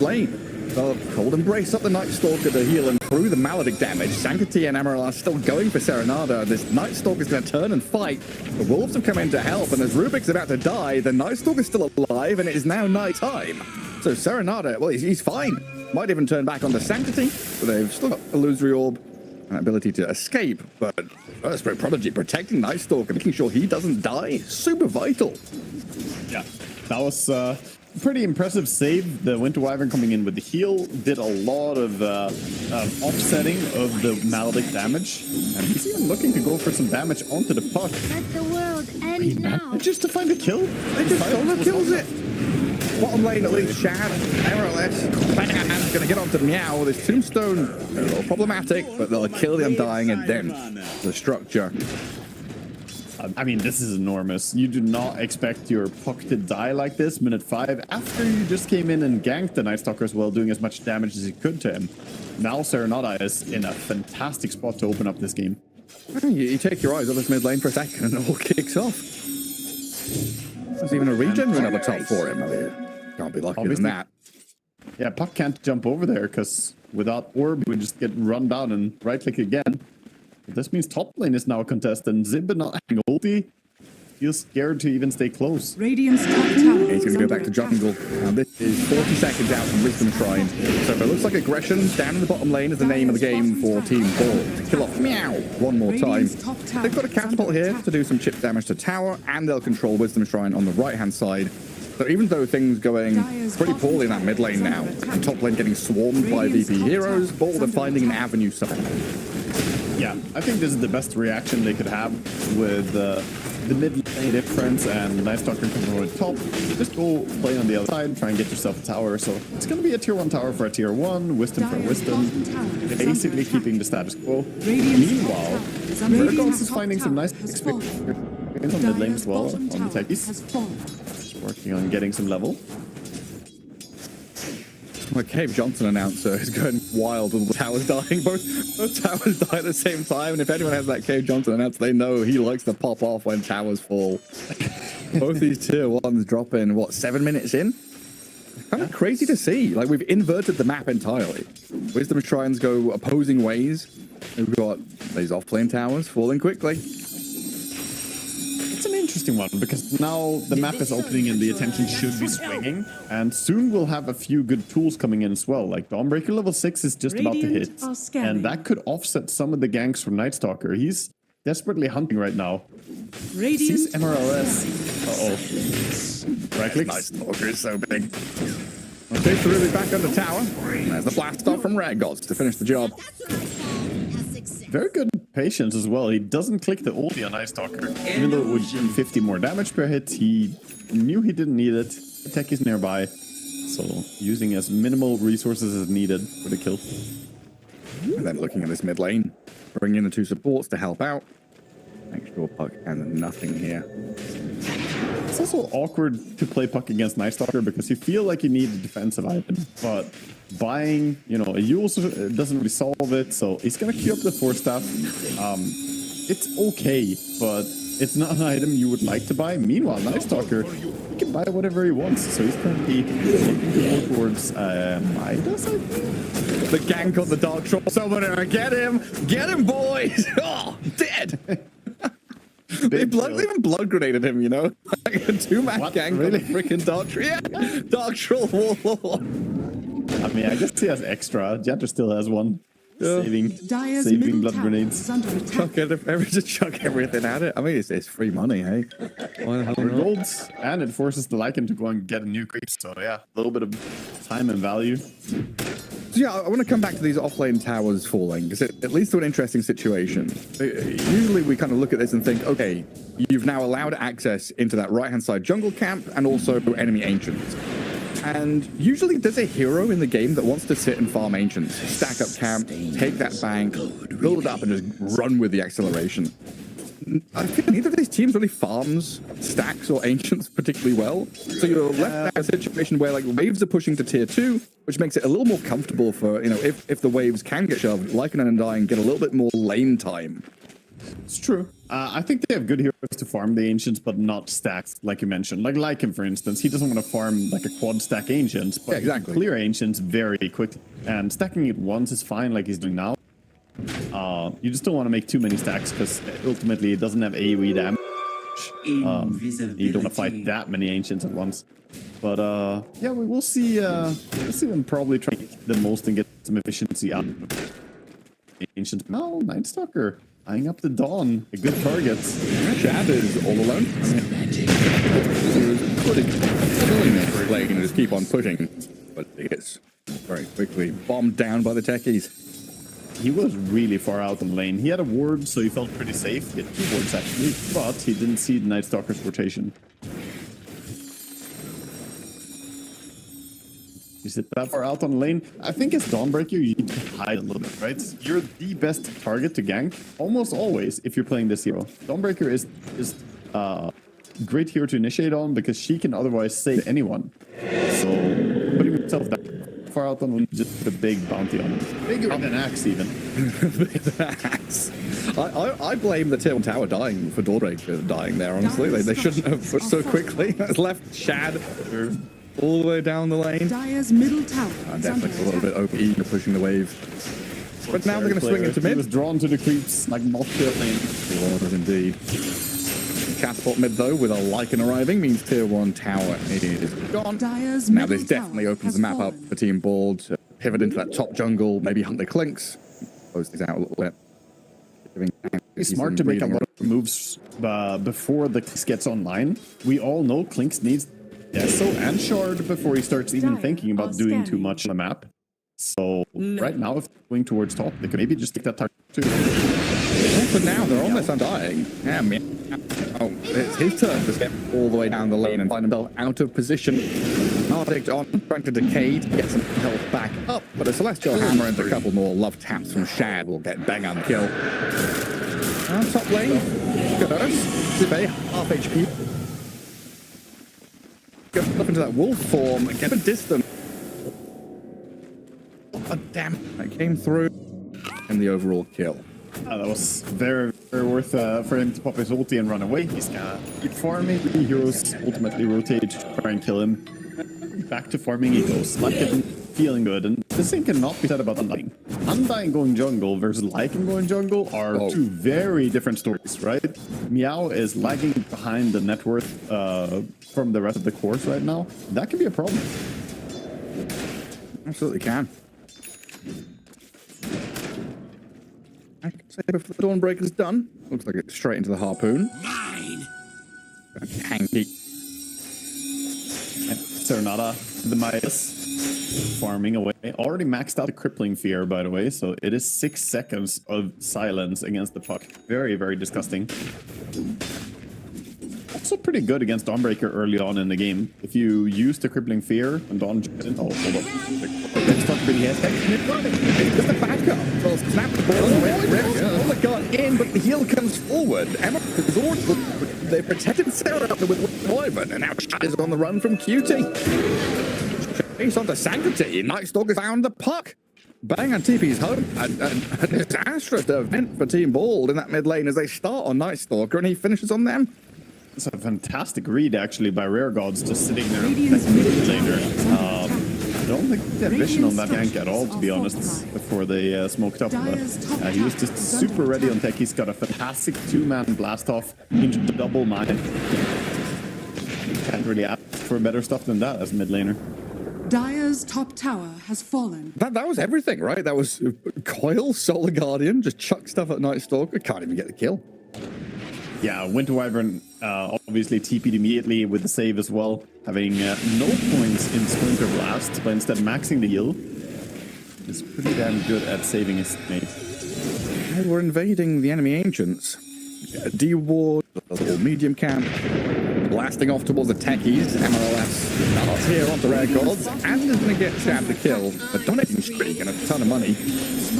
lane. The Cold Embrace up the Night Stalker to heal him through the Maledict damage. Sanctity and Emerald are still going for Serenada. This Night Stalker is going to turn and fight. The Wolves have come in to help, and as Rubik's about to die, the Night Stalker is still alive, and it is now night time. So Serenada, well, he's fine. Might even turn back onto Sanctity, but they've still got Illusory Orb and ability to escape. But Spirit Prodigy protecting Night Stalker, making sure he doesn't die. Super vital. Yeah, that was pretty impressive save. The Winter Wyvern coming in with the heal did a lot of offsetting of the Maledict damage, and he's even looking to go for some damage onto the puck. Let the world end now. Just to find a kill. They just solo kills it. Bottom lane at least, Shad, Erroless, Banghand's going to get onto Meow. This Tombstone, a little problematic, but they'll kill the Undying and then the structure. I mean, this is enormous. You do not expect your puck to die like this, minute 5, after you just came in and ganked the Night Stalker as well, doing as much damage as you could to him. Now Serenada is in a fantastic spot to open up this game. You take your eyes off this mid lane for a second and it all kicks off. There's even a regen rune up the top for him. Can't be luckier than that. Yeah, puck can't jump over there because without orb, he would just get run down and right click again. This means top lane is now a contestant. Zibba not having ulti. Feels scared to even stay close. Radiant's top tower. He's going to go back to jungle. And this is 40 seconds out from Wisdom Shrine. So it looks like aggression down in the bottom lane is the name of the game for Team Ball. To kill off Meow one more time. They've got a catapult here to do some chip damage to tower, and they'll control Wisdom Shrine on the right-hand side. So even though things going pretty poorly in that mid lane now, and top lane getting swarmed by VP heroes, Ball are finding an avenue somewhere. Yeah, I think this is the best reaction they could have with the mid lane difference and Night Stalker coming over the top. Just go play on the other side, try and get yourself a tower. So it's going to be a tier 1 tower for a tier 1, wisdom for wisdom, basically keeping the status quo. Meanwhile, Virgos is finding some nice experience on mid lane as well, on the techies. Just working on getting some level. My Cave Johnson announcer is going wild with the towers dying. Both towers die at the same time, and if anyone has that Cave Johnson announcer, they know he likes to pop off when towers fall. Both these tier 1s drop in, what, 7 minutes in? Kind of crazy to see. Like, we've inverted the map entirely. Wisdom Shrines go opposing ways. We've got these off-plane towers falling quickly. It's an interesting one because now the map is opening and the attention should be swinging, and soon we'll have a few good tools coming in as well. Like Dawnbreaker level 6 is just about to hit, and that could offset some of the ganks from Night Stalker. He's desperately hunting right now. Sees MRLS. Uh-oh. Right click. Night Stalker is so big. Okay, so really back on the tower. And there's the blast off from Red Gods to finish the job. Very good patience as well. He doesn't click the ulti on Night Stalker. Even though it would give him 50 more damage per hit, he knew he didn't need it. The tech is nearby, so using as minimal resources as needed for the kill. And then looking at this mid lane, bringing in the 2 supports to help out. Make sure puck and nothing here. It's also awkward to play puck against Night Stalker because you feel like you need a defensive item, but buying, you know, a Yule doesn't really solve it, so he's gonna queue up the Force Staff. It's okay, but it's not an item you would like to buy. Meanwhile, Night Stalker, he can buy whatever he wants, so he's currently looking to go towards Midas, I think? The gank on the Dark Troll Summoner. Get him, boys! Oh, dead! They even blood grenaded him, you know? Like a 2-man gank really? On the freaking Dark Troll. Yeah, Dark Troll Warlord. I mean, I guess he has extra. Janter still has one. Yeah. Saving blood grenades. Just chuck everything at it. I mean, it's free money, hey? 100 golds, and it forces the Lycan to go and get a new creep. So yeah, a little bit of time and value. So yeah, I want to come back to these offlane towers falling, because it leads to an interesting situation. Usually we kind of look at this and think, okay, you've now allowed access into that right-hand side jungle camp and also enemy ancients. And usually there's a hero in the game that wants to sit and farm ancients, stack up camp, take that bank, build it up, and just run with the acceleration. I think neither of these teams really farms stacks or ancients particularly well. So you're left in a situation where like waves are pushing to tier 2, which makes it a little more comfortable for, you know, if the waves can get shoved, Lycan and Undying get a little bit more lane time. It's true. I think they have good heroes to farm the ancients, but not stacks, like you mentioned. Like Lycan, for instance, he doesn't want to farm like a quad stack ancient, but exactly. clear ancients very quickly. And stacking it once is fine, like he's doing now. You just don't want to make too many stacks because ultimately it doesn't have AoE damage. You don't want to fight that many ancients at once. But yeah, we will see. We'll see them probably try to get the most and get some efficiency out of ancients. No, Nightstalker eyeing up the Dawn. A good target. Shad is all alone. Playing and just keep on pushing, but he gets very quickly bombed down by the techies. He was really far out in lane. He had a ward, so he felt pretty safe. He had 2 wards actually, but he didn't see the Nightstalker's rotation. You sit that far out on lane. I think as Dawnbreaker, you need to hide a little bit, right? You're the best target to gank, almost always, if you're playing this hero. Dawnbreaker is great hero to initiate on because she can otherwise save anyone. So putting yourself that far out on lane, just put a big bounty on him. Bigger than Axe even. Axe. I blame the tier 1 tower dying for Dawnbreaker dying there, honestly. They shouldn't have pushed so quickly. That's left Shad all the way down the lane. Dire's middle tower. Definitely a little bit over eager pushing the wave. But now they're going to swing into mid. He was drawn to the creeps like moth to a lane. He was indeed. Catapult mid though, with a Lycan arriving, means tier 1 tower is gone. Dire's Now this middle definitely tower opens has the map up fallen. for Team Bald to pivot into that top jungle, maybe hunt the Clinks, close these out a little bit. It's smart to make a lot of moves before the Clinks gets online. We all know Clinks needs Deso and Shard before he starts even thinking about doing too much on the map. So right now, if they're going towards top, they could maybe just take that target too. For now, they're almost undying. Yeah, oh, it's his turn to get all the way down the lane and find himself out of position. Arctic on, trying to decay to get some health back up, but a Celestial Hammer and a couple more love taps from Shad will get bang on the kill. Top lane, Curse, Zibe, half HP. Go up into that wolf form and get a distance. Oh, damn, that came through. And the overall kill. That was very, very worth for him to pop his ulti and run away. He's gonna keep farming. The heroes ultimately rotate to try and kill him. Back to farming he goes. Lycan feeling good. And this thing cannot be said about Undying. Undying going jungle versus Lycan going jungle are 2 very different stories, right? Meow is lagging behind the net worth from the rest of the course right now. That can be a problem. Absolutely can. I can say before the Dawnbreaker's done. Looks like it's straight into the harpoon. Mine. Hanky. Serenata, the Midas, farming away. Already maxed out the crippling fear, by the way, so it is 6 seconds of silence against the puck. Very, very disgusting. Also pretty good against Dawnbreaker early on in the game. If you use the crippling fear and Dawn... Oh, hold up. Let's talk about the Just a backup. Well, snap the ball. Oh my god, in, but the heal comes forward. Emma they protected Sarah with Wyvern, and now Shad is on the run from QT. Chase onto Sanctity. Nightstalker found the puck. Bang on TP's home. A disastrous event for Team Bald in that mid lane as they start on Nightstalker and he finishes on them. It's a fantastic read, actually, by Rare Gods, just sitting there Radiant's later. I don't think they had vision on that gank at all, to be honest, before they smoked up. But he was just super ready on tech. He's got a fantastic 2-man blast off into double mine. Can't really ask for better stuff than that as mid laner. Dire's top tower has fallen. That was everything, right? That was Coil, Solar Guardian, just chuck stuff at Nightstalker. Can't even get the kill. Yeah, Winter Wyvern obviously TP'd immediately with the save as well, having no points in Splinter Blast, but instead maxing the heal. Is pretty damn good at saving his mate. And we're invading the enemy ancients. D-Ward, a little medium camp, blasting off towards the techies. MRLS starts here onto Rare Gods, and is going to get Shad the kill. A donating streak and a ton of money.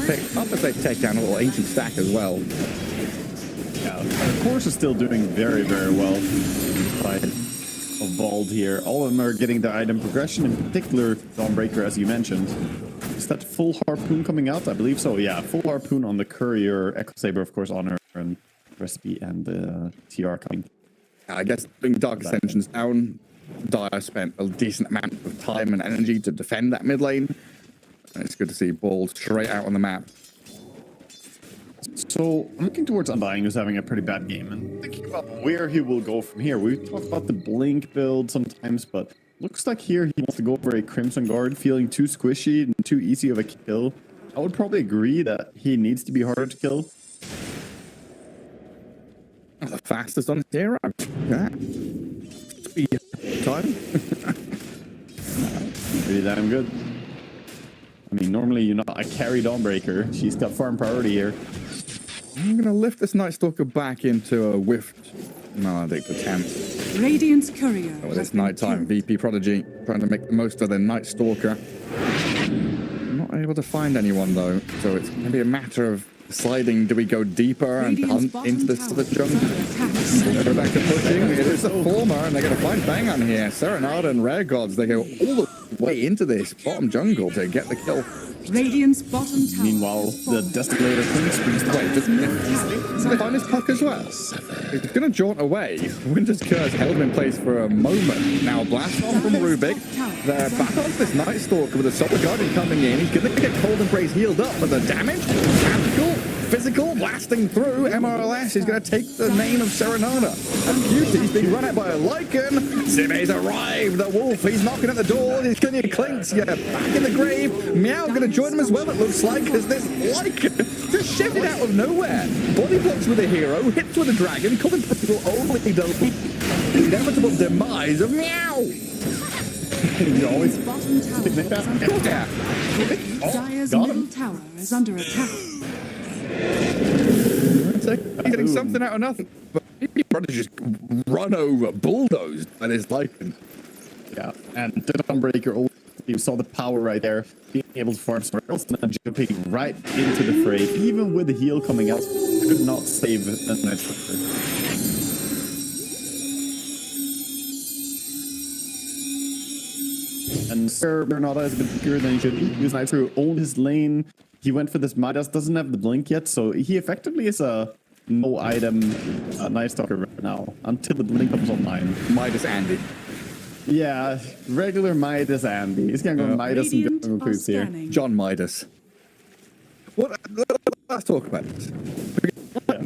Pick up as they take down a little ancient stack as well. Yeah, of course is still doing very, very well. Despite of Bald here. All of them are getting the item progression, in particular Dawnbreaker, as you mentioned. Is that full harpoon coming out? I believe so, yeah. Full harpoon on the courier, Echo Saber, of course, on her, and recipe and the TR coming. I guess bring Dark Ascensions down. Dire spent a decent amount of time and energy to defend that mid lane. And it's good to see Ball straight out on the map. So I'm looking towards Undying, who's having a pretty bad game, and thinking about where he will go from here. We've talked about the Blink build sometimes, but looks like here he wants to go for a Crimson Guard, feeling too squishy and too easy of a kill. I would probably agree that he needs to be harder to kill. The fastest on zero. Yeah. Speed time. Pretty damn good. I mean, normally, you know, I carry Dawnbreaker. She's got farm priority here. I'm going to lift this Night Stalker back into a whiffed Maledict attempt. Radiant's courier. Oh, it's nighttime. VP Prodigy trying to make the most of their Night Stalker. Not able to find anyone, though. So it's going to be a matter of deciding, do we go deeper and hunt into this other jungle? Go back to pushing. It is the former, and they're going to find Bang on here. Serenada and Rare Gods, they go all the way into this bottom jungle to get the kill. Radiant's bottom tower. Meanwhile, the Desolator King springs the way. Does he find his puck as well? He's going to jaunt away. Winter's Curse held him in place for a moment. Now blast off from Rubik. They're back onto this Night Stalker with a Solar Guardian coming in. He's going to get Cold Embrace healed up, but the damage, tactical, physical, blasting through. MRLS is going to take the name of Serenada. And Beauty's being run out by a Lycan. Zime's arrived. The Wolf, he's knocking at the door. He's going to clinks. Yeah, back in the grave. Meow going to join him as well, it looks like, as this Lycan just shifted out of nowhere. Body blocks with a hero, hits with a dragon, coming through only the inevitable demise of Meow. You always Bottom tower. Yeah. Dire's middle tower is under attack. He's getting something out of nothing. But he probably just run over, bulldozed by this Lycan. Yeah, and the Dawnbreaker, you saw the power right there, being able to farm somewhere else and then jumping right into the fray. Even with the heal coming out, could not save the Night Stalker. And Serenada is a bit bigger than he should be. He was nice to own his lane. He went for this Midas, doesn't have the blink yet, so he effectively is a no item Night Stalker right now until the blink comes online. Midas Andy. Yeah, regular Midas Andy. He's gonna go Midas and jungle creeps here. John Midas. What? Let's talk about this.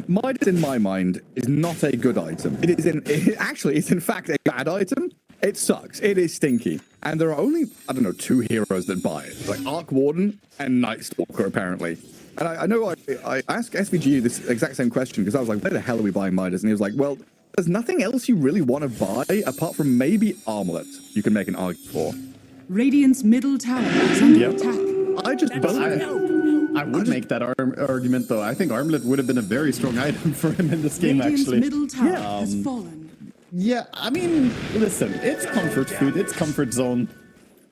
Midas, in my mind, is not a good item. It's in fact a bad item. It sucks. It is stinky. And there are only, I don't know, 2 heroes that buy it. Like Arc Warden and Night Stalker, apparently. And I know I asked SVG this exact same question because I was like, where the hell are we buying Midas? And he was like, well, there's nothing else you really want to buy apart from maybe Armlet you can make an argument for. Radiant's middle tower is under attack. I just don't. I would make that argument, though. I think Armlet would have been a very strong item for him in this game, Radiant's actually. middle tower has fallen. Yeah, I mean, listen, it's comfort food, it's comfort zone.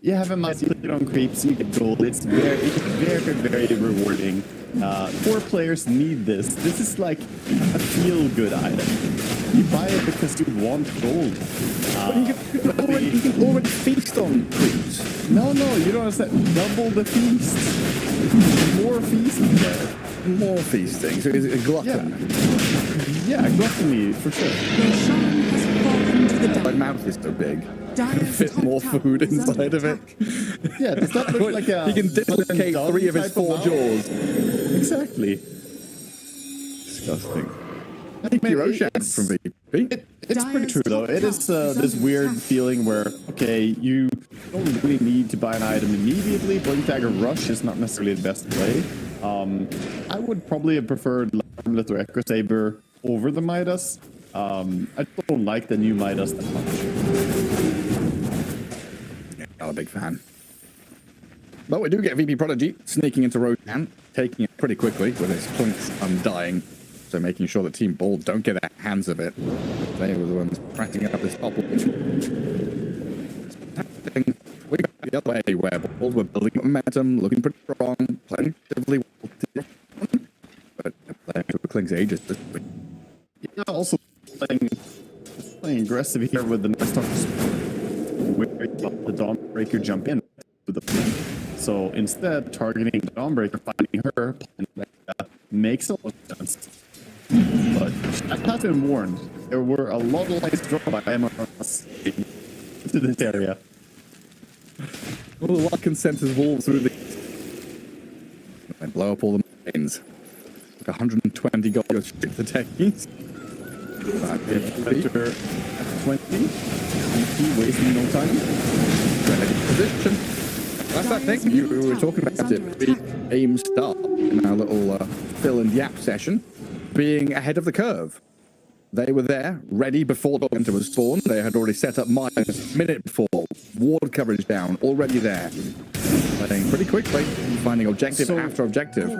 You have a nice, you put it on creeps, you get gold. It's very rewarding. 4 players need this. This is like a feel-good item. You buy it because you want gold. You can already feast on creeps. No, you don't understand. Double the feast. More feasting there. More feasting. So it's a glutton. Yeah, gluttony, for sure. Roshan has fallen to the My dark. mouth is so big. Dire's Fit top more tower food is under inside of it. attack. Yeah, does that look like a... He can dislocate 3 of his 4 jaws. Exactly. Disgusting. Thank you, Roshan, from VP. It's pretty true, though. It is this weird feeling where, okay, you don't really need to buy an item immediately. Blink Dagger Rush is not necessarily the best play. I would probably have preferred Armlet or Echo Saber over the Midas. I don't like the new Midas that much. Yeah, not a big fan. But we do get VP Prodigy sneaking into Roshan, taking it pretty quickly with his points undying. So making sure that Team Ball don't get their hands of it. They were the ones cracking up this top. We got the other way where Balls were building up momentum, looking pretty strong, playing relatively well. But playing for Kling's ages. Yeah, also playing aggressive here with the Night Stalkers. Where the Dawnbreaker jump in with the play. So instead, targeting the Dawnbreaker, finding her, makes a lot of sense. But I have been warned. There were a lot of lights dropped by MRS into this area. All the Lycan sent his wolves through the... And blow up all the mines. Like 120 gold goes straight to the techies. After 20, he wasting no time. Ready position. That's that thing we were talking about it. The aim start in our little fill and yap session, being ahead of the curve. They were there, ready before the hunter was spawned. They had already set up mines a minute before. Ward coverage down, already there. Playing pretty quickly, finding objective after objective.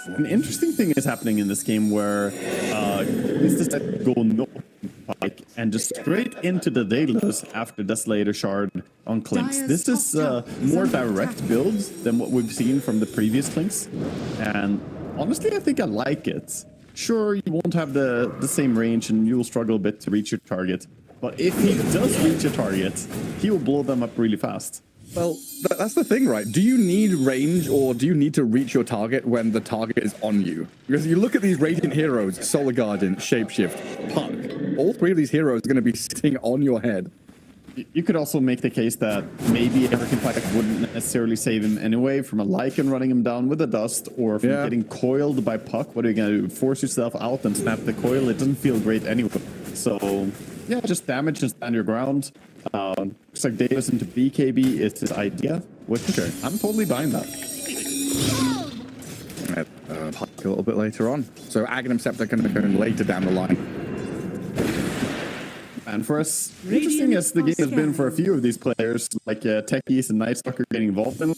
An interesting thing is happening in this game where it's just that go no pike and just straight into the Daedalus after Desolator Shard on Clinks. This is more direct builds than what we've seen from the previous Clinks. And honestly, I think I like it. Sure, you won't have the same range and you'll struggle a bit to reach your target. But if he does reach a target, he will blow them up really fast. Well, that's the thing, right? Do you need range or do you need to reach your target when the target is on you? Because you look at these Radiant heroes, Solar Guardian, Shapeshift, Puck. All three of these heroes are going to be sitting on your head. You could also make the case that maybe African Pike wouldn't necessarily save him anyway from a Lycan running him down with a dust or from getting coiled by Puck. What are you going to do? Force yourself out and snap the coil? It doesn't feel great anyway. So, yeah, just damage and stand your ground. Looks like Davis into BKB is his idea, which I'm totally buying that. Puck a little bit later on. So Aghanim Scepter can go later down the line. And for us, interesting as the game has been for a few of these players, like Techies and Night Stalker getting involved in,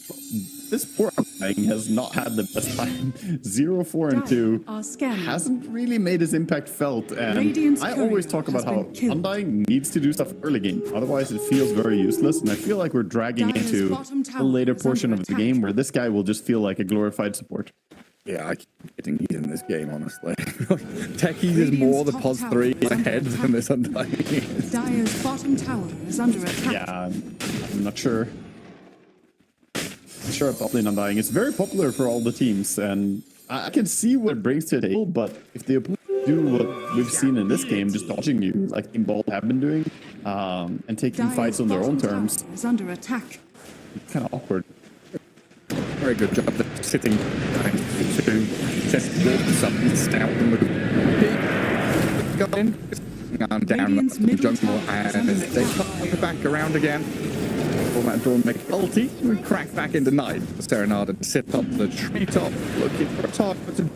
this poor Undying has not had the best time. 0, 4, and 2 hasn't really made his impact felt. And I always talk about how Undying needs to do stuff early game. Otherwise, it feels very useless. And I feel like we're dragging into the later portion of the game where this guy will just feel like a glorified support. Yeah, I keep getting he's in this game, honestly. Techies is more the POS 3 ahead than this Undying. Dire's bottom tower is under attack. Yeah, I'm not sure. Sure about the Undying. It's very popular for all the teams, and I can see what it brings to the table, but if the opponents do what we've seen in this game, just dodging you, like Team Bold have been doing, and taking fights on their own terms, is under attack. It's kind of awkward. Very good job of sitting behind to test something stout and move. Going down the jungle and they come back around again. Format Dawn make ulti, we crack back into night. Serenade sit up the treetop, looking for a target to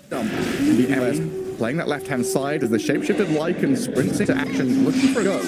jump. The MS playing that left-hand side as the shapeshifted Lycan sprints into action, looking for a go.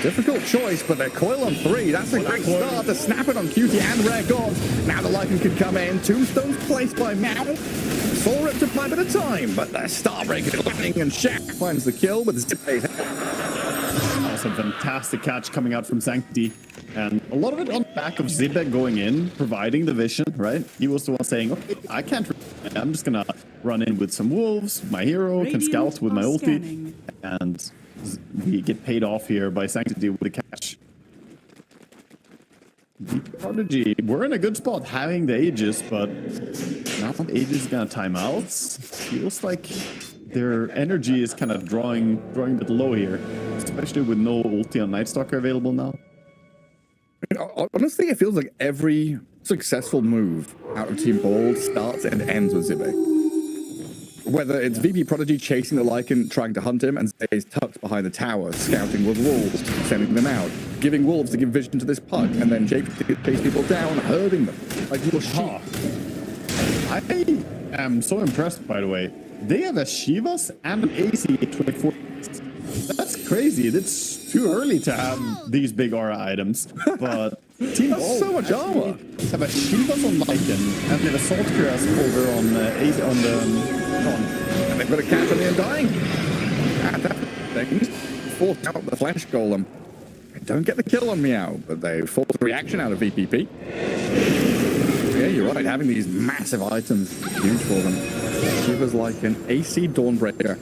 Difficult choice, but they're coil on 3. That's a great start to snap it on Cutie and Rare Gods. Now the Lycan can come in. Tombstones placed by Meow. Soul Rip to 5 at a time, but the Starbreaker lightning and Shaq finds the kill with Zip. That's a fantastic catch coming out from Sanctity. And a lot of it on the back of Zibek going in, providing the vision, right? He was the one saying, okay, I can't, I'm just gonna run in with some wolves. My hero can scout with my ulti. And we get paid off here by Sanctity with the catch. Prodigy, we're in a good spot having the Aegis, but now the Aegis is gonna time out. Feels like their energy is kind of drawing a bit low here, especially with no ulti on Night Stalker available now. Honestly, it feels like every successful move out of Team Bold starts and ends with Zibek. Whether it's VP Prodigy chasing the Lycan, trying to hunt him, and stays tucked behind the tower, scouting with wolves, sending them out, giving wolves to give vision to this Puck, and then Jake to chase people down, herding them like little sheep. I am so impressed, by the way. They have a Shivas and an AC 24. That's crazy. It's too early to have these big aura items, but Team Bold so much armor. Have a Shivas on Lycan and then a Salt Cuirass over on AC on the. And they've got a catch on the Undying. And that thing forced out the Flash Golem. They don't get the kill on Meow, but they force the reaction out of VPP. Yeah, you're right. Having these massive items is huge for them. Shivers like an AC Dawnbreaker.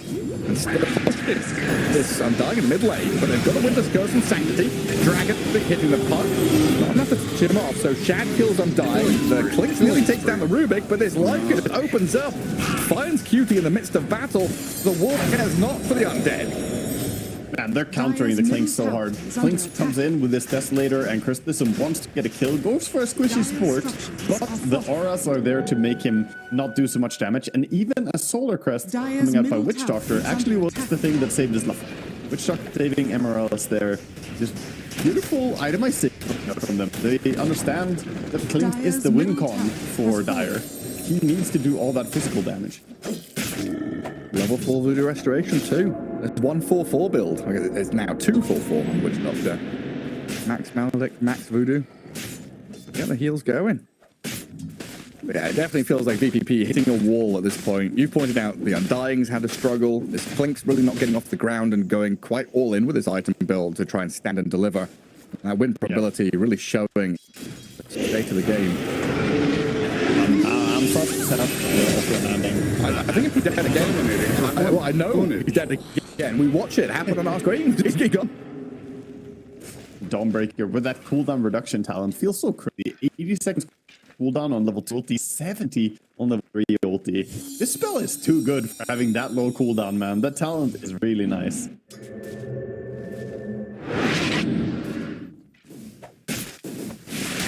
And still this Undying in mid lane, but they've got to win this Curse and Sanctity. Dragon hitting the puck. Not enough to chip him off, so Shad kills Undying. The Clinks nearly takes down the Rubik, but this life grid opens up. Finds Cutie in the midst of battle. The Wolf cares not for the undead. Man, they're countering the Clinks so hard. Clinks comes in with this Desolator, and Christensen wants to get a kill, goes for a squishy support, but the auras are there to make him not do so much damage, and even a Solar Crest coming out by Witch Doctor actually was the thing that saved his life. Witch Doctor saving Emeralds there. Just beautiful itemization from them. They understand that Clinks is the win con for Dire. He needs to do all that physical damage. Level 4 Voodoo Restoration too. There's 1/4/4 build. Okay, there's now 2/4/4 on Witch Doctor. Max Maledict, Max Voodoo. Get the heals going. But yeah, it definitely feels like VPP hitting a wall at this point. You pointed out the Undying's had a struggle. This Clink's really not getting off the ground and going quite all in with his item build to try and stand and deliver. That win probability really showing the state of the game. I'm sorry to set up the landing. I think if he's dead again, I know he's dead again. We watch it happen on our screen. Dawnbreaker with that cooldown reduction talent feels so crazy. 80 seconds cooldown on level 2 ulti, 70 on level 3 ulti. This spell is too good for having that low cooldown, man. That talent is really nice.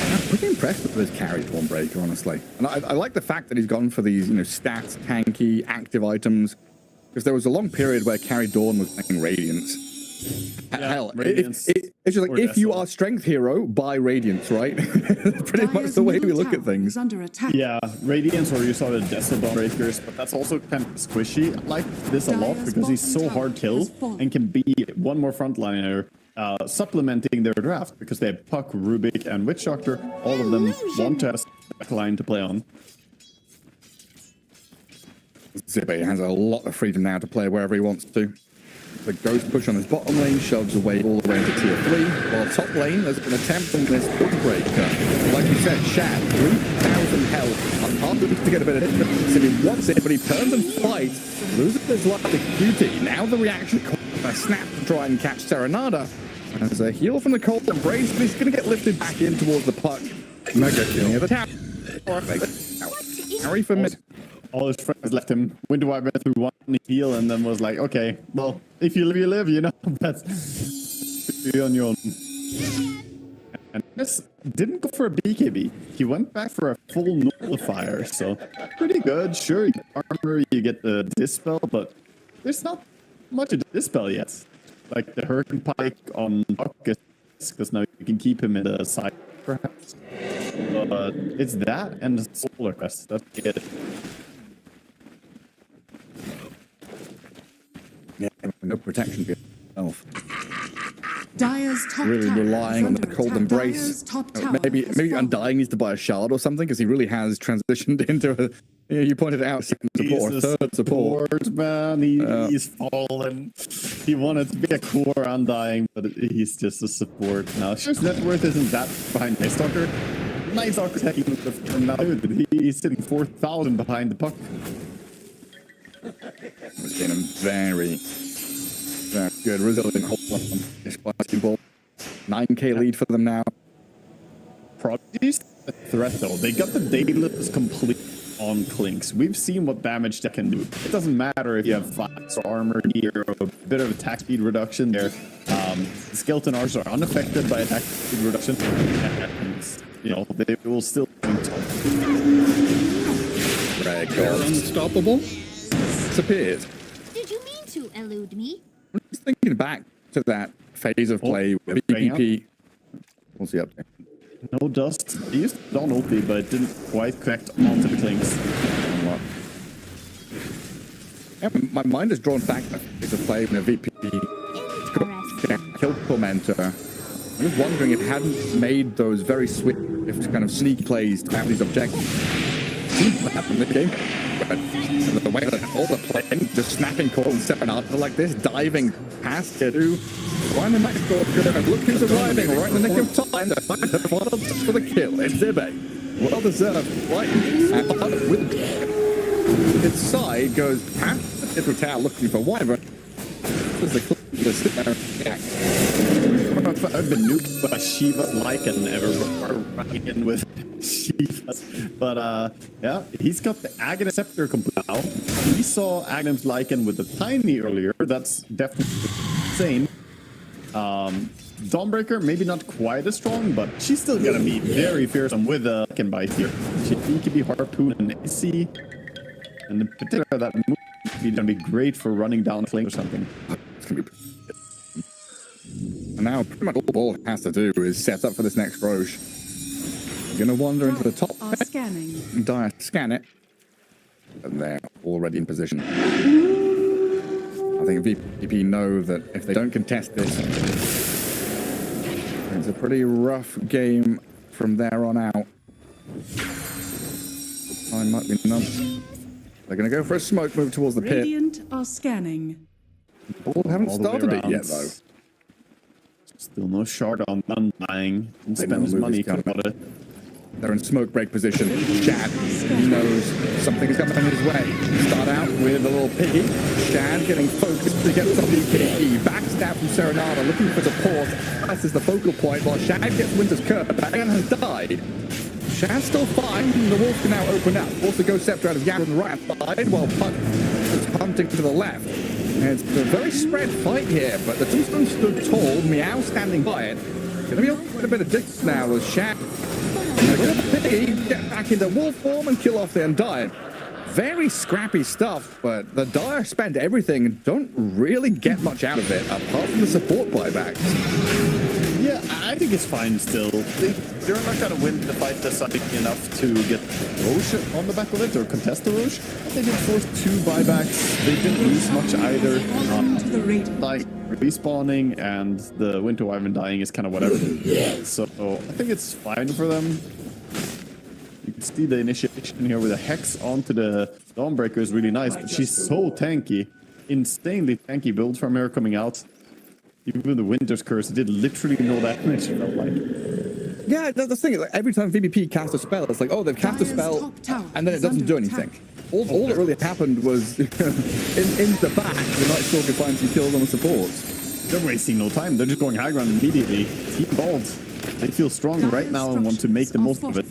I'm pretty impressed with this carry Dawnbreaker, honestly. And I like the fact that he's gone for these, stats, tanky, active items. Because there was a long period where carry Dawn was playing Radiance. Yeah, Hell, Radiance it's just like, if you are strength hero, buy Radiance, right? Pretty much the way we look at things. Yeah, Radiance, or you saw the Decibel Breakers, but that's also kind of squishy. I like this a lot because he's so hard kill and can be one more frontliner, supplementing their draft because they have Puck, Rubik, and Witch Doctor. All of them want to have a line to play on. Zibe has a lot of freedom now to play wherever he wants to. The Ghost push on his bottom lane shoves away all the way into tier 3, while top lane there's an attempt on this Dawnbreaker. Like you said, Shad, 3,000 health, hard to get a bit of distance if he wants it, but he turns and fights, loses his life to Cutie. Now the reaction, a snap to try and catch Serenada. There's a heal from the Cold Embrace, but he's going to get lifted back in towards the puck. Mega kill near the tower. Harry for mid. All his friends left him. Winter Wipe went through one heal and then was like, okay, well, if you live, you live, that's you on your own. And this didn't go for a BKB. He went back for a full nullifier, so pretty good. Sure, you get armor, you get the dispel, but there's not much of dispel yet. Like the Hurricane Pike on Bucket, because now you can keep him in the side, perhaps. But it's that and the Solar Crest. That's it. Yeah, no protection for yourself. Dire's top Really tower relying is on the under Cold attack. Embrace. Dire's top tower Maybe has fallen. Undying needs to buy a shard or something because he really has transitioned into a. You pointed it out, second support, or third support. Man, he's fallen. He wanted to be a core Undying, but he's just a support now. Sure, net worth isn't that behind Night Stalker. Night Stalker's taking the firm now, but he's sitting 4,000 behind the puck. It's been a very good, resilient hold on this basketball. 9k lead for them now. Prodigy's a threat though. They got the Daedalus complete on Clinks. We've seen what damage that can do. It doesn't matter if you have 5 armor here or a bit of attack speed reduction there. The skeleton arms are unaffected by attack speed reduction. And, they will still be top. Unstoppable. Disappeared. Did you mean to elude me? I'm just thinking back to that phase of play with BPP. What's the update? No dust. He used Dawn ulti, but it didn't quite connect onto the Clinks. Yeah, my mind is drawn back to that phase of play when a VP killed Tormentor. I'm just wondering if it hadn't made those very swift kind of sneak plays to have these objectives. What happened in this game? But the way that all the playing, just snapping calls and stepping out like this, diving past it to find the max score. Look who's arriving right in the nick of time to find the final touch for the kill. It's Zibe. Well deserved. Right. And with its side goes past the Little tower looking for Wyvern. There's the I've been nuked by Shiva's Lycan ever running in with Shiva's. But yeah, he's got the Aghanim Scepter complete now. We saw Aghanim's Lycan with the Tiny earlier. That's definitely insane. Dawnbreaker, maybe not quite as strong, but she's still gonna be very fearsome with a Lycan bite here. She could be Harpoon and AC. And in particular, that move is gonna be great for running down a flank or something. And now pretty much all Ball has to do is set up for this next Roche. You're gonna wander into the top Are scanning. Dire scan it. And they're already in position. I think VPP know that if they don't contest this, it's a pretty rough game from there on out. Time might be numb. They're going to go for a smoke move towards the pit. Radiant are scanning. Ball haven't All the way started it around. yet, though. Still no shard on Undying. And They spend his know money Luby's coming. about it. They're in smoke break position. Shad knows something is coming his way. Start out with a little piggy. Shad getting focused to get some BKE. Backstab from Serenada, looking for support. This is the focal point while Shad gets Winter's Curse. Bagan has died. Shad's still fine. The wolf can now open up. Also goes Scepter out of Yap on the right side while Puck is punting to the left. And it's a very spread fight here, but the Tombstone stood tall. Meow standing by it. Gonna be quite a bit of distance now as Shad get back into wolf form and kill off the Undying. Very scrappy stuff, but the Dire spend everything and don't really get much out of it, apart from the support buybacks. Yeah, I think it's fine still. They're not going to win the fight deciding enough to get Roche on the back of it or contest the Roche. They did force 2 buybacks. They didn't lose much either. To the Radiant. Like respawning and the Winter Wyvern dying is kind of whatever. So I think it's fine for them. You can see the initiation here with a Hex onto the Dawnbreaker is really nice, but she's so tanky. Insanely tanky build from her coming out. Even with the Winter's Curse, it did literally no damage, it felt like. Yeah, that's the thing. Like, every time VBP casts a spell, it's like, oh, they've cast a spell, and then it doesn't do anything. All that really happened was in the back, the Night Stalker finds some kills on the supports. They're wasting no time. They're just going high ground immediately. Team Bald. They feel strong right now and want to make the most of it.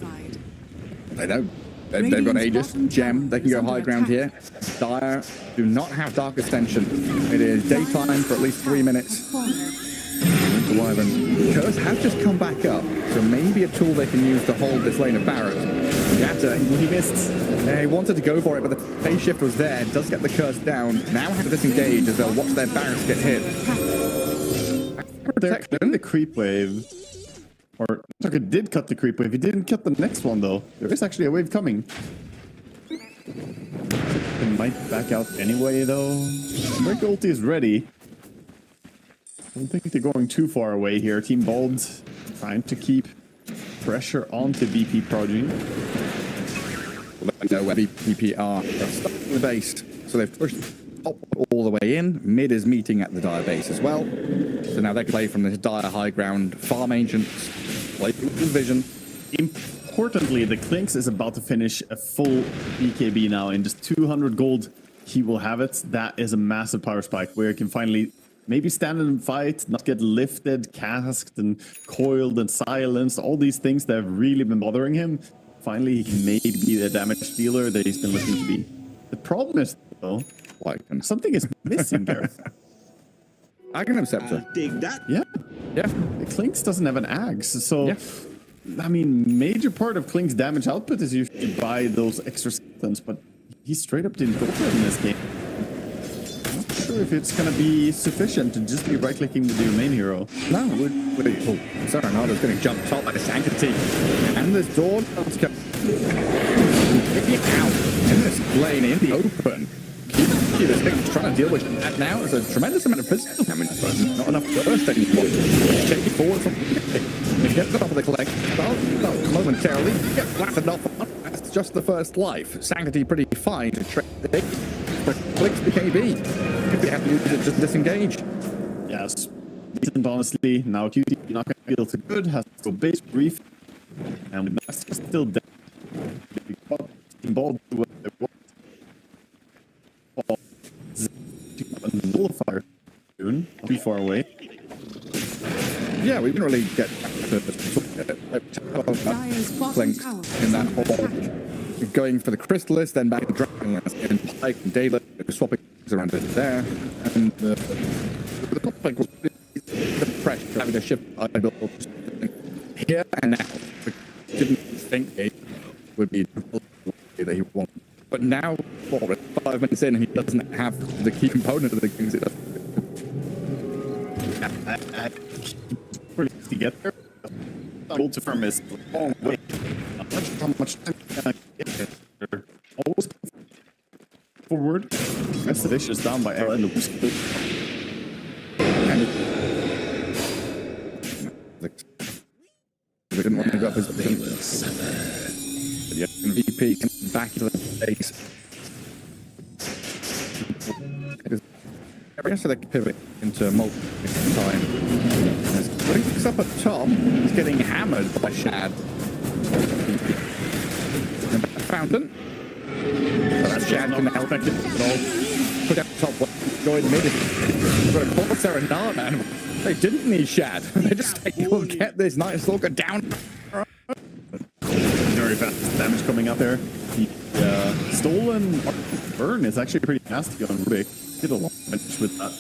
I know. They've got Aegis, Gem, they can go high ground here. Dire do not have Dark Extension. It is daytime for at least 3 minutes. The Wyvern Curse has just come back up, so maybe a tool they can use to hold this lane of Barrett. Yatta, he missed. He wanted to go for it, but the phase shift was there. Does get the Curse down. Now have to disengage as they'll watch their Barretts get hit. They're cutting the creep wave. Or Tucker did cut the creep wave. He didn't cut the next one though. There is actually a wave coming. They might back out anyway though. Break ulti is ready. I don't think they're going too far away here. Team Bald trying to keep pressure onto BP Prodigy. Let me know where VPP are. They're stuck in the base, so they've pushed top all the way in. Mid is meeting at the Dire base as well. So now they play from this Dire high ground. Farm Ancients, play with vision. Importantly, the Clinks is about to finish a full BKB now in just 200 gold. He will have it. That is a massive power spike where he can finally maybe stand and fight, not get lifted, casked, and coiled and silenced. All these things that have really been bothering him. Finally, he can maybe be the damage dealer that he's been looking to be. The problem is, though, something is missing there. Aghanim Scepter. Dig that. Yeah. Yeah. The Clinks doesn't have an axe, so Yeah. I mean, major part of Klink's damage output is usually to buy those extra skeletons, but he straight up didn't go for it in this game. I'm not sure if it's gonna be sufficient to just be right-clicking with your main hero. No, Serenada's getting jumped top by the Sanctity. And there's Dawn. Let's go. Picking out in this lane in the open. This thing's trying to deal with that now. There's a tremendous amount of physical damage, but not enough burst anymore. Take it forward from they get the top of the collect. Momentarily get flattened off. That's just the first life. Sanctity pretty fine to trade. But clicks the KB. If they have to use it, just disengage. Yes. Decent, honestly. Now QT not going to feel too good. Has to go base brief. And with Master still dead. Ball far away. Yeah, we didn't really get to Dire's bottom Link tower in is that under whole attack. going for the Crystalist, then back to Dragon and Pike and Daylight, swapping things around it there. And the top link was the pressure having to shift idle here and now. We didn't think it would be the way that he wanted. But now, what, 5 minutes in, and he doesn't have the key component of the things it does. To get there, gold to firm is a long way. How much time can I get there? Always forward. Rest of the is down by Aaron. And we didn't want to go up his position. But yeah, VP back to the base. So they can pivot into multiple time. As Link's up at top, he's getting hammered by Shad. Fountain. That Shad can now affect it at all. Put out top, join mid. They've got a call Serenade, man. They didn't need Shad. They just will get this Night Stalker down. Very fast damage coming out there. The stolen burn is actually pretty nasty on Rubik. Did a lot of damage with that.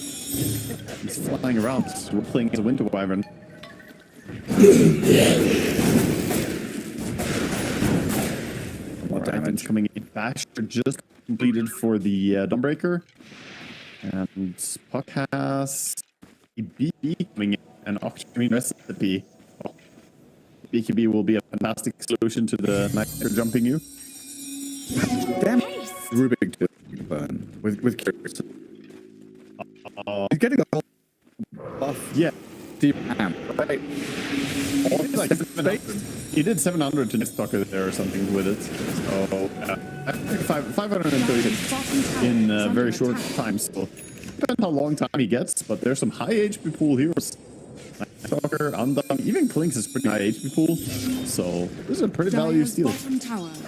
He's flying around, playing as a Winter Wyvern. More damage coming in. Basher just completed for the Dawnbreaker. And Puck has a BB coming in, an Octarine recipe. Oh. BKB will be a fantastic solution to the Nightmare jumping you. Damn Rubik to burn with Curious. He's getting the whole buff. Yeah. Deep amp, right? Like 700. He did 700 to Stalker there or something with it. So, I think 530 in a very short time. So, depends how long time he gets, but there's some high HP pool heroes. Stalker, Undone, even Klinks is pretty high HP pool. So, this is a pretty value steal.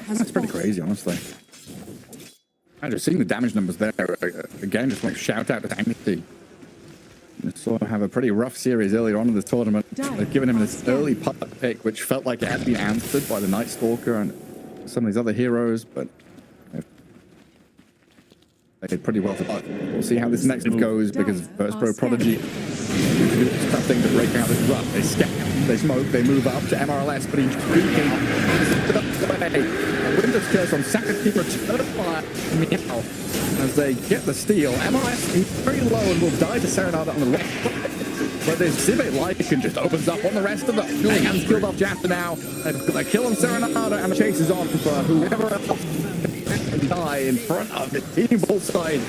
That's pretty crazy, honestly. I just seeing the damage numbers there again. Just want to shout out to Dynasty. Sort of have a pretty rough series earlier on in the tournament. They've given him this early putt pick, which felt like it had been answered by the Night Stalker and some of these other heroes, but they did pretty well for that. We'll see how this next one goes because Burst Pro Prodigy is tough thing to break out this run. They scan, they smoke, they move up to MRLS, but he's Winter's Curse on Sacrifice return by Meow. As they get the steal, MRS is very low and will die to Serenade on the left. But this Civic Lycan just opens up on the rest of them. Mayhem's killed off Jaffa now. They're killing Serenade and the chase is on for whoever else can die in front of the team both side.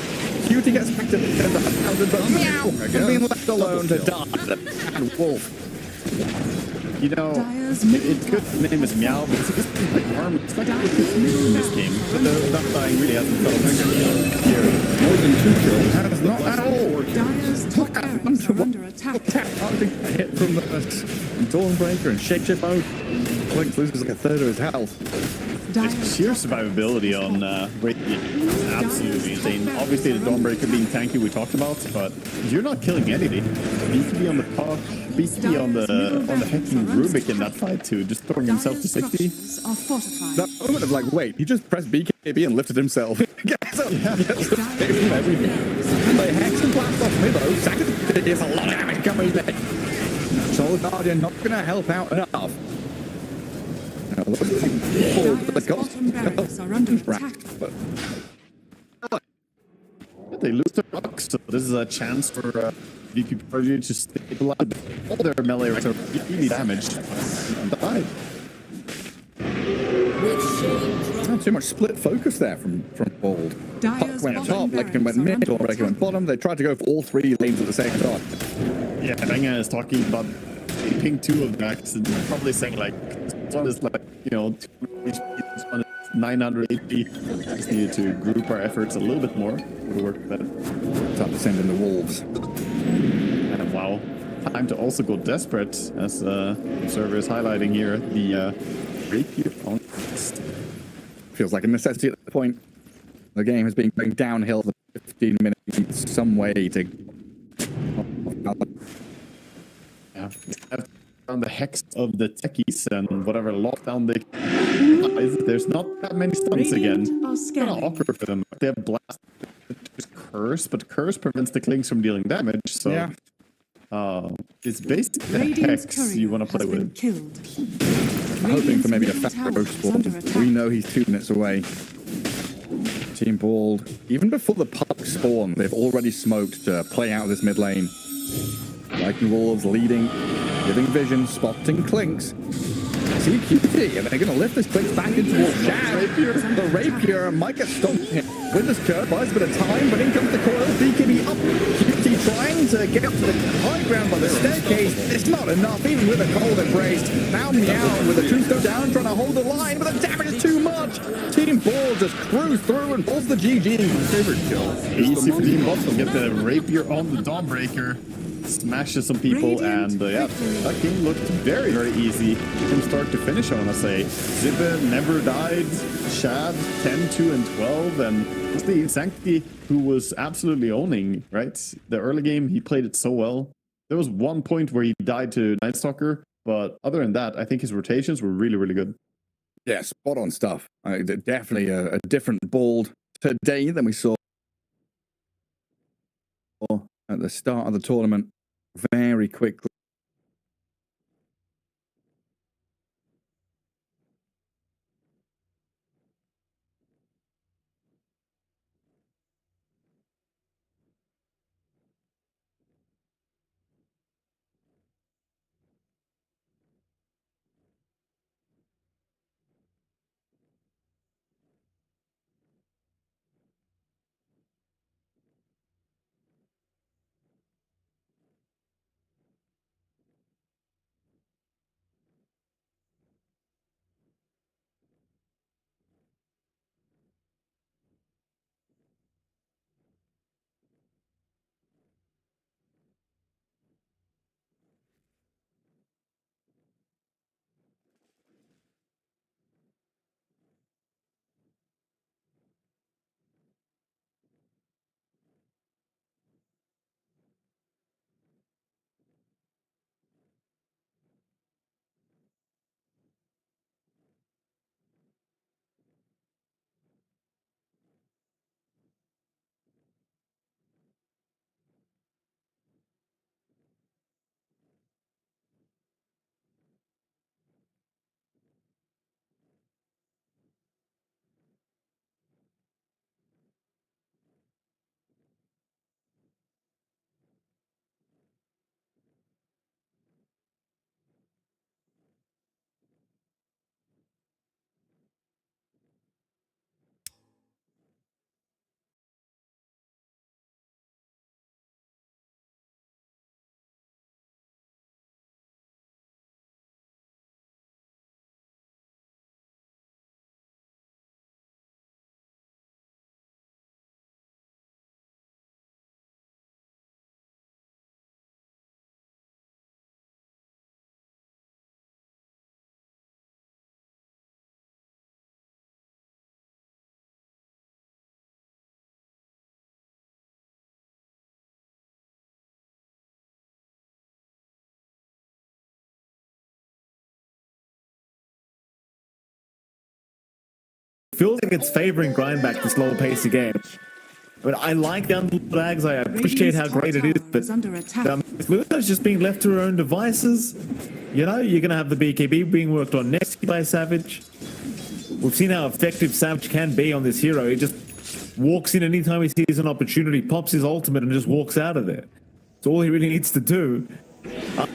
Cutie gets back to the 1,000, but Meow being left alone to die. And Wolf. You know, it's good the name is Meow, but it's like arm. It's like it's new in this game. But that dying really hasn't felt here. More than 2 kills. That is not at all. Dire's top barracks are under attack. Hit from the Dawnbreaker and Shapeshift mode. Link loses like a third of his health. It's sheer survivability on Radiant is absolutely insane. Obviously, the Dawnbreaker being tanky we talked about, but you're not killing anything. BKB on the top, BKB on the hecking Rubik in that fight too, just throwing himself to 60. That moment of like, wait, he just pressed BKB and lifted himself. Gets everything. They hex and blast off Milo. Second, is a lot of damage coming there. Soul Guardian not going to help out enough. Dire's bottom barracks are under attack. They lose their rock, so this is a chance for VP Prodigy to stabilize all their melee ranks are really damaged and died. Not too much split focus there from Bold. Puck went top, Lycan went mid, Dawnbreaker went bottom. They tried to go for all 3 lanes at the same time. Yeah, Benga is talking about ping 2 of the max and probably saying like, this one is like, you know, 200 HP, this one is 900 HP. Just needed to group our efforts a little bit more. Would have worked better. Time to send in the Wolves. And wow, time to also go desperate, as the observer is highlighting here. The rapier on feels like a necessity at the point. The game has been going downhill for 15 minutes. Some way to Yeah. On the hex of the techies and whatever lockdown they there's not that many stunts again. It's kind of awkward for them. They have blast, curse, but curse prevents the clings from dealing damage. So Yeah. it's basically the hex you want to play with. Killed. Hoping for maybe a Radiant's fast middle roast tower is under spawn. attack. We know he's 2 minutes away. Team Bald, even before the puck spawn, they've already smoked to play out this mid lane. Viking Wolves leading, giving vision, spotting Clinks. CQT, and they're going to lift this Clinks back into towards Shad. The Rapier might get stopped here with this curve, buys a bit of time, but in comes the coil. BKB up. QT trying to get up to the high ground by the staircase. It's not enough, even with a cold embrace. Now Meow with a tombstone down, trying to hold the line, but the damage is too much. Team Ball just cruise through and pulls the GG. Favorite kill. Easy for Team Ball to get the Rapier on the Dawnbreaker. Smashes some people, and yeah, that game looked very, very easy from start to finish, I want to say. Zibbe never died, Shad 10, 2, and 12, and the Sanctity, who was absolutely owning, right? The early game, he played it so well. There was one point where he died to Nightstalker, but other than that, I think his rotations were really, really good. Yeah, spot on stuff. Definitely a different Bald today than we saw at the start of the tournament. Very quickly. Feels like it's favoring Grindback to slow pace the game. But I like the underlags, I appreciate how great it is, but Luna's just being left to her own devices. You know, you're going to have the BKB being worked on next by Savage. We've seen how effective Savage can be on this hero. He just walks in anytime he sees an opportunity, pops his ultimate and just walks out of there. That's all he really needs to do.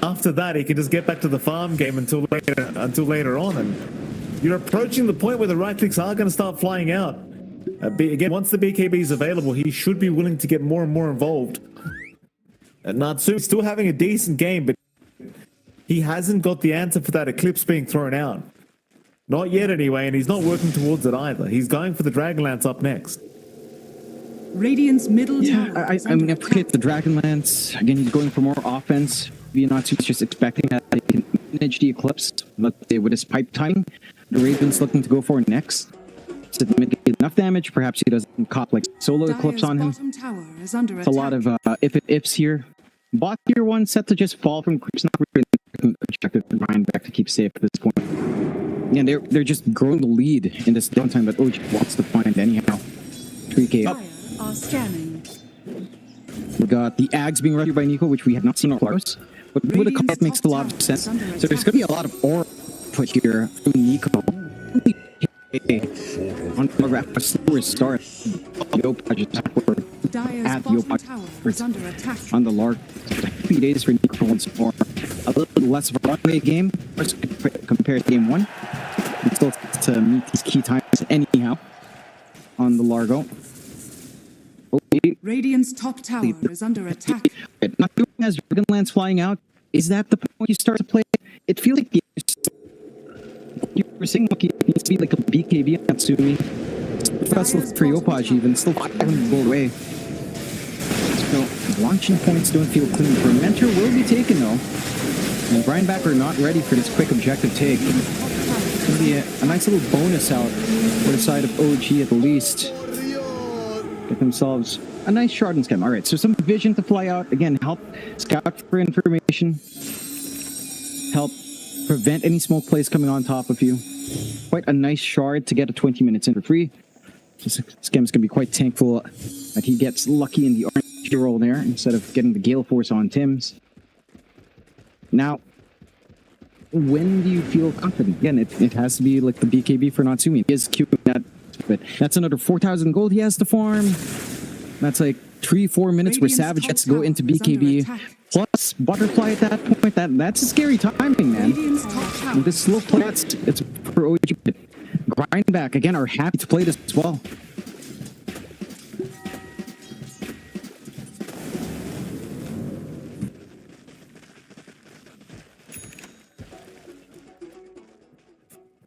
After that, he can just get back to the farm game until later on. And you're approaching the point where the right clicks are going to start flying out. Again, once the BKB is available, he should be willing to get more and more involved. Natsu's still having a decent game, but he hasn't got the answer for that Eclipse being thrown out. Not yet anyway, and he's not working towards it either. He's going for the Dragonlance up next. Radiant's middle tower. I mean, I appreciate the Dragonlance. Again, he's going for more offense. Natsu's just expecting that he can manage the Eclipse, but with his pipe timing, the Raven's looking to go for it next. To mitigate enough damage, perhaps he doesn't cop like solo Eclipse on him. Bottom tower is under It's a lot of if-ifs here. Bot tier 1 set to just fall from creeps, not really an objective to grind back to keep safe at this point. Yeah, they're just growing the lead in this downtime that OG wants to find anyhow. 3K up. Are scanning. We got the Ags being rescued by Nico, which we have not seen on close. But with the card makes a lot of sense. So there's going to be a lot of aura put here from Nico. On a slower start. Yopaj is backward at Yopaj on the Lark. 3 days for Nico once more. A little less of a runway game compared to game 1. But still to meet these key times anyhow on the Largo. Radiant's top tower is under attack. Not doing as Dragonlance flying out. Is that the point you start to play? It feels like you were saying it needs to be like a BKB on Natsumi. Vessel for Yopaj even, still 500 gold away. So, launching points don't feel clean. Mentor will be taken though. And Grindback are not ready for this quick objective take. It's going to be a nice little bonus out for the side of OG at the least. Get themselves a nice shard and scam. Alright, so some vision to fly out. Again, help scout for information. Help prevent any smoke plays coming on top of you. Quite a nice shard to get a 20 minutes in for free. Scam's going to be quite thankful that he gets lucky in the orange roll there instead of getting the Gale Force on Tim's. Now, when do you feel confident? Again, it has to be like the BKB for Natsumi. He is queuing that, but that's another 4,000 gold he has to farm. That's like 3-4 minutes where Savage gets to go into BKB. Plus Butterfly at that point. That's a scary timing, man. With this slow play, it's for OG. Grindback, again, are happy to play this as well.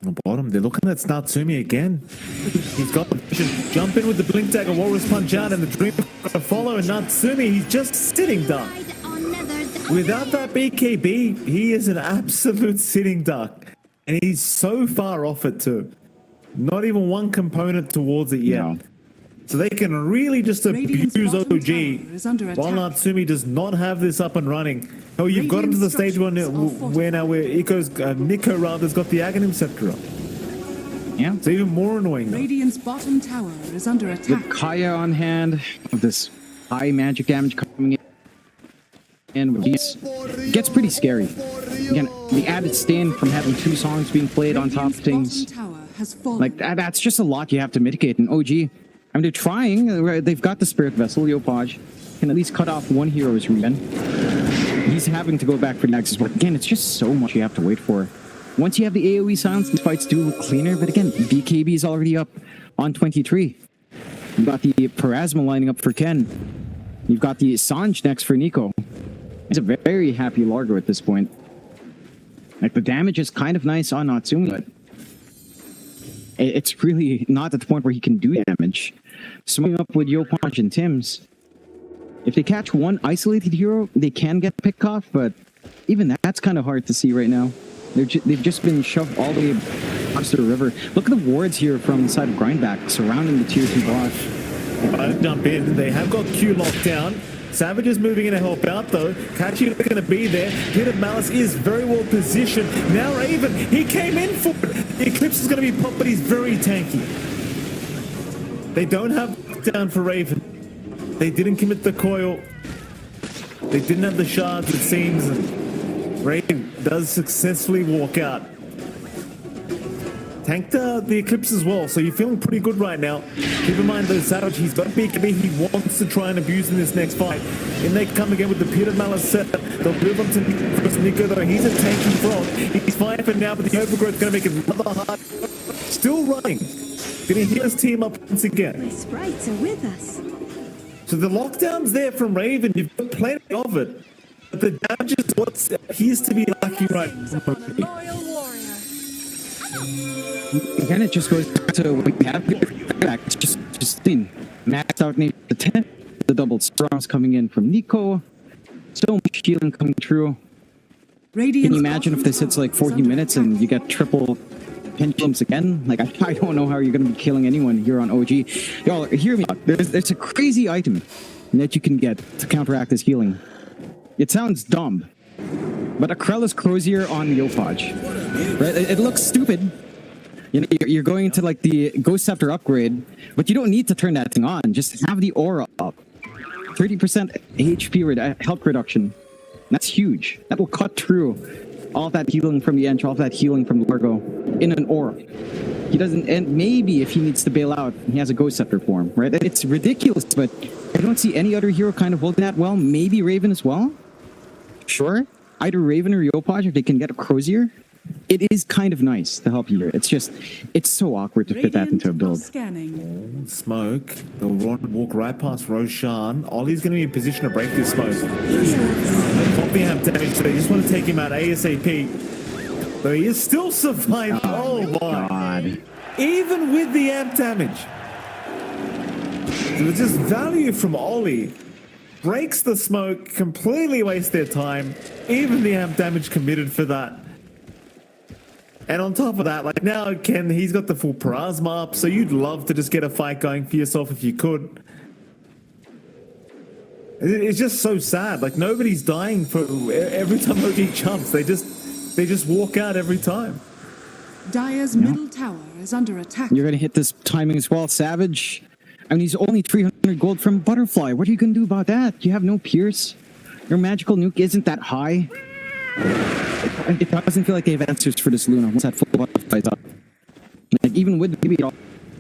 On the bottom, they're looking at Natsumi again. He's got the vision. Jump in with the blink dagger, Walrus punch out, and the dream to follow. And Natsumi, he's just sitting duck. Without that BKB, he is an absolute sitting duck. And he's so far off it too. Not even one component towards it yet. No. So they can really just abuse OG while Natsumi does not have this up and running. Oh, you've gotten to the stage where now Nico rather has got the Aghanim Scepter up. Yeah. It's even more annoying though. Radiant's bottom tower is under attack. With Kaya on hand, with this high magic damage coming in. And it gets pretty scary. Again, the added stain from having 2 songs being played on top of things. Like, that's just a lot you have to mitigate. And OG, I mean, they're trying. They've got the Spirit Vessel. Yopaj can at least cut off one hero's regen. He's having to go back for the Nexus. But again, it's just so much you have to wait for. Once you have the AoE silence, these fights do look cleaner. But again, BKB is already up on 23. You've got the Parasma lining up for Ken. You've got the Sanj next for Nico. He's a very happy Largo at this point. Like, the damage is kind of nice on Natsumi, but it's really not at the point where he can do damage. Swimming up with Yopaj and Tim's. If they catch one isolated hero, they can get picked off, but even that's kind of hard to see right now. They've just been shoved all the way across the river. Look at the wards here from the side of Grindback surrounding the tier 2 bot. Jump in. They have got Q locked down. Savage is moving in to help out though. Kachi is going to be there. Pit of Malice is very well positioned. Now Raven, he came in for it. The Eclipse is going to be popped, but he's very tanky. They don't have down for Raven. They didn't commit the coil. They didn't have the shards, it seems. And Raven does successfully walk out. Tanked the Eclipse as well, so you're feeling pretty good right now. Keep in mind though, Savage, he's got BKB, he wants to try and abuse in this next fight. And they come again with the Pit of Malice set. They'll move on to Nico though, he's a tanky frog. He's fine for now, but the Overgrowth's going to make it rather hard. Still running. Gonna heal his team up once again. My sprites are with us. So the lockdown's there from Raven, you've got plenty of it. But the damage is what appears to be lucky right now. Again, it just goes back to what we have here. It's just been maxed out maybe the 10. The double strongs coming in from Nico. So much healing coming through. Can you imagine if this hits like 40 minutes and you get triple pendulums again? Like, I don't know how you're going to be killing anyone here on OG. Y'all, hear me out. There's a crazy item that you can get to counteract this healing. It sounds dumb, but a Krellis Crozier on Yopaj, right? It looks stupid. You know, you're going to like the Ghost Scepter upgrade, but you don't need to turn that thing on. Just have the aura up. 30% HP health reduction. That's huge. That will cut through all that healing from the Ench, all that healing from Largo in an aura. He doesn't, and maybe if he needs to bail out, he has a Ghost Scepter form, right? It's ridiculous, but I don't see any other hero kind of holding that well. Maybe Raven as well. Sure. Either Raven or Yopaj if they can get a Crozier. It is kind of nice to help you here. It's just, it's so awkward to fit that into a build. Scanning. Smoke. They'll walk right past Roshan. Ollie's going to be in position to break this smoke. Popping have damage, so they just want to take him out ASAP. But he is still surviving. Oh my God. Even with the amp damage. So it's just value from Ollie. Breaks the smoke, completely wastes their time. Even the amp damage committed for that. And on top of that, like now Ken, he's got the full Parasma up, so you'd love to just get a fight going for yourself if you could. It's just so sad. Like nobody's dying for every time OG jumps. They just walk out every time. Dire's middle tower is under attack. You're gonna hit this timing as well, Savage. I mean, he's only 300 gold from Butterfly. What are you gonna do about that? You have no Pierce. Your magical nuke isn't that high. It doesn't feel like they have answers for this Luna once that full Butterfly's up. Like even with maybe all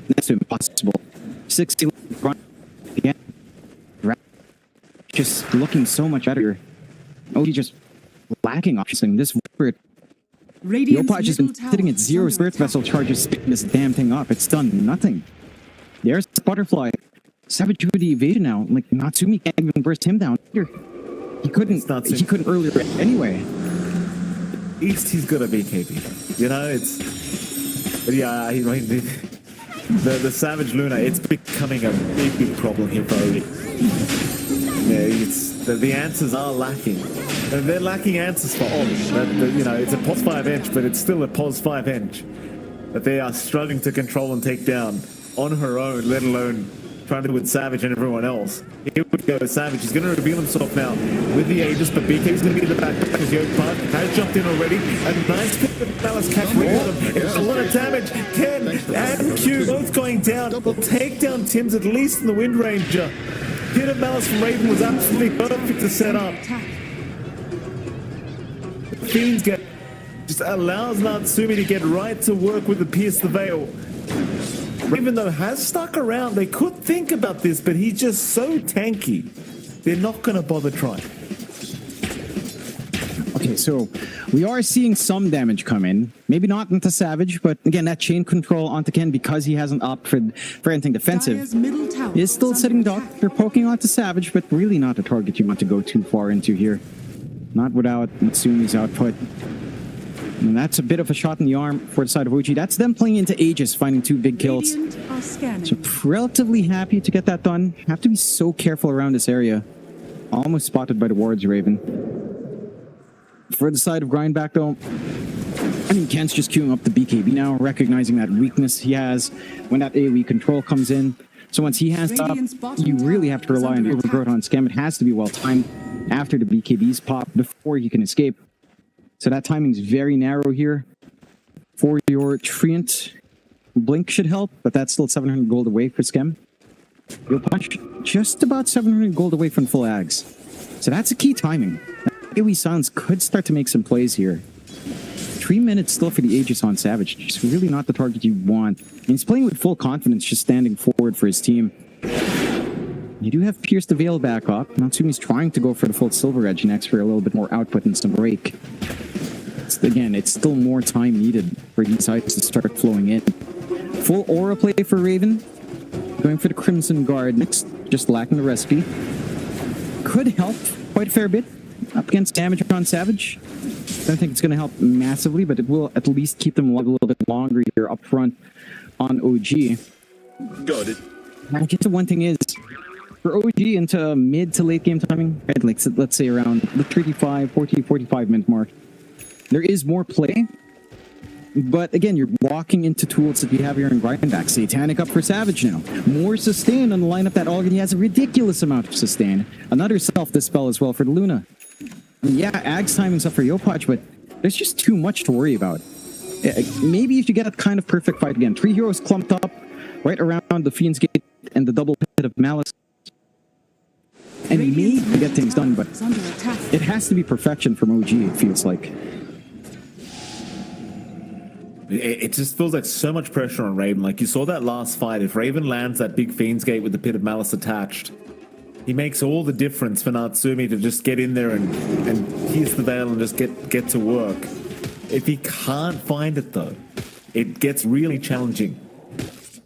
next to impossible. 60 run again. Just looking so much better. Oh, he's just lacking options. This weird. Yopaj has been sitting at 0 Spirit Vessel charges this damn thing up. It's done nothing. There's the Butterfly. Savage with the evasion now. Like Natsumi can't even burst him down. He couldn't earlier anyway. East, he's got a BKB. You know, it's... But yeah, the Savage Luna, it's becoming a big problem here for Odie. Yeah, the answers are lacking. And they're lacking answers for Ollie. You know, it's a POS 5 inch, but it's still a POS 5 inch that they are struggling to control and take down on her own, let alone trying to do with Savage and everyone else. Here we go, Savage. He's going to reveal himself now with the Aegis, but BK's going to be in the back because Yopaj has jumped in already. A nice hit with Malice catch with him. It's a lot of damage. Ken and Q both going down. Will take down Tim's at least in the Wind Ranger. Hit of Malice from Raven was absolutely perfect to set up. The Fiends just allows Natsumi to get right to work with the Pierce the Veil. Raven though has stuck around. They could think about this, but he's just so tanky. They're not going to bother trying. Okay, so we are seeing some damage come in. Maybe not into Savage, but again, that chain control onto Ken because he hasn't opted for anything defensive. Is still sitting duck. They're poking onto Savage, but really not a target you want to go too far into here. Not without Natsumi's output. And that's a bit of a shot in the arm for the side of OG. That's them playing into Aegis, finding 2 big kills. So relatively happy to get that done. Have to be so careful around this area. Almost spotted by the wards, Raven. For the side of Grindback, though, I mean, Ken's just queuing up the BKB now, recognizing that weakness he has when that AoE control comes in. So once he has up, you really have to rely on the overgrowth on Scam. It has to be well timed after the BKBs pop before he can escape. So that timing's very narrow here. For your Treant, Blink should help, but that's still 700 gold away for Scam. Yopaj, just about 700 gold away from full Ags. So that's a key timing. AoE Silence could start to make some plays here. 3 minutes still for the Aegis on Savage. Just really not the target you want. And he's playing with full confidence, just standing forward for his team. You do have Pierce the Veil back up. Natsumi's trying to go for the full Silver Edge next for a little bit more output and some break. Again, it's still more time needed for these items to start flowing in. Full aura play for Raven. Going for the Crimson Guard next, just lacking the recipe. Could help quite a fair bit up against damage on Savage. Don't think it's going to help massively, but it will at least keep them alive a little bit longer here up front on OG. Got it. I guess the one thing is, for OG into mid to late game timing, right, like let's say around the 35, 40, 45 minute mark, there is more play. But again, you're walking into tools that you have here in Grindback. Satanic up for Savage now. More sustain on the lineup that already has a ridiculous amount of sustain. Another self-dispel as well for the Luna. Yeah, Ag's timing's up for Yopach, but there's just too much to worry about. Maybe if you get a kind of perfect fight again. 3 heroes clumped up right around the Fiend's Gate and the double pit of Malice. And maybe get things done, but it has to be perfection from OG, it feels like. It just feels like so much pressure on Raven. Like you saw that last fight. If Raven lands that big Fiend's Gate with the Pit of Malice attached, he makes all the difference for Natsumi to just get in there and pierce the veil and just get to work. If he can't find it though, it gets really challenging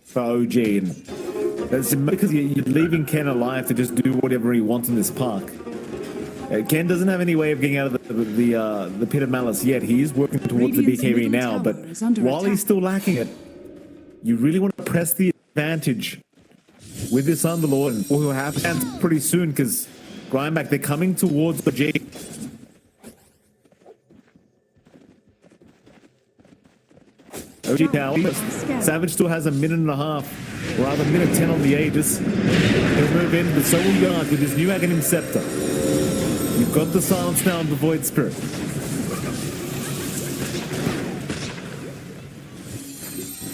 for OG. And that's because you're leaving Ken alive to just do whatever he wants in this park. Ken doesn't have any way of getting out of the Pit of Malice yet. He is working towards the BKB now, but while he's still lacking it, you really want to press the advantage with this Underlord, and will happen pretty soon because Grindback, they're coming towards the G. OG Tower. Savage still has a minute and a half, or rather minute 10 on the Aegis. He'll move in, but so will Yard with his new Aghanim Scepter. You've got the silence now on the Void Spirit.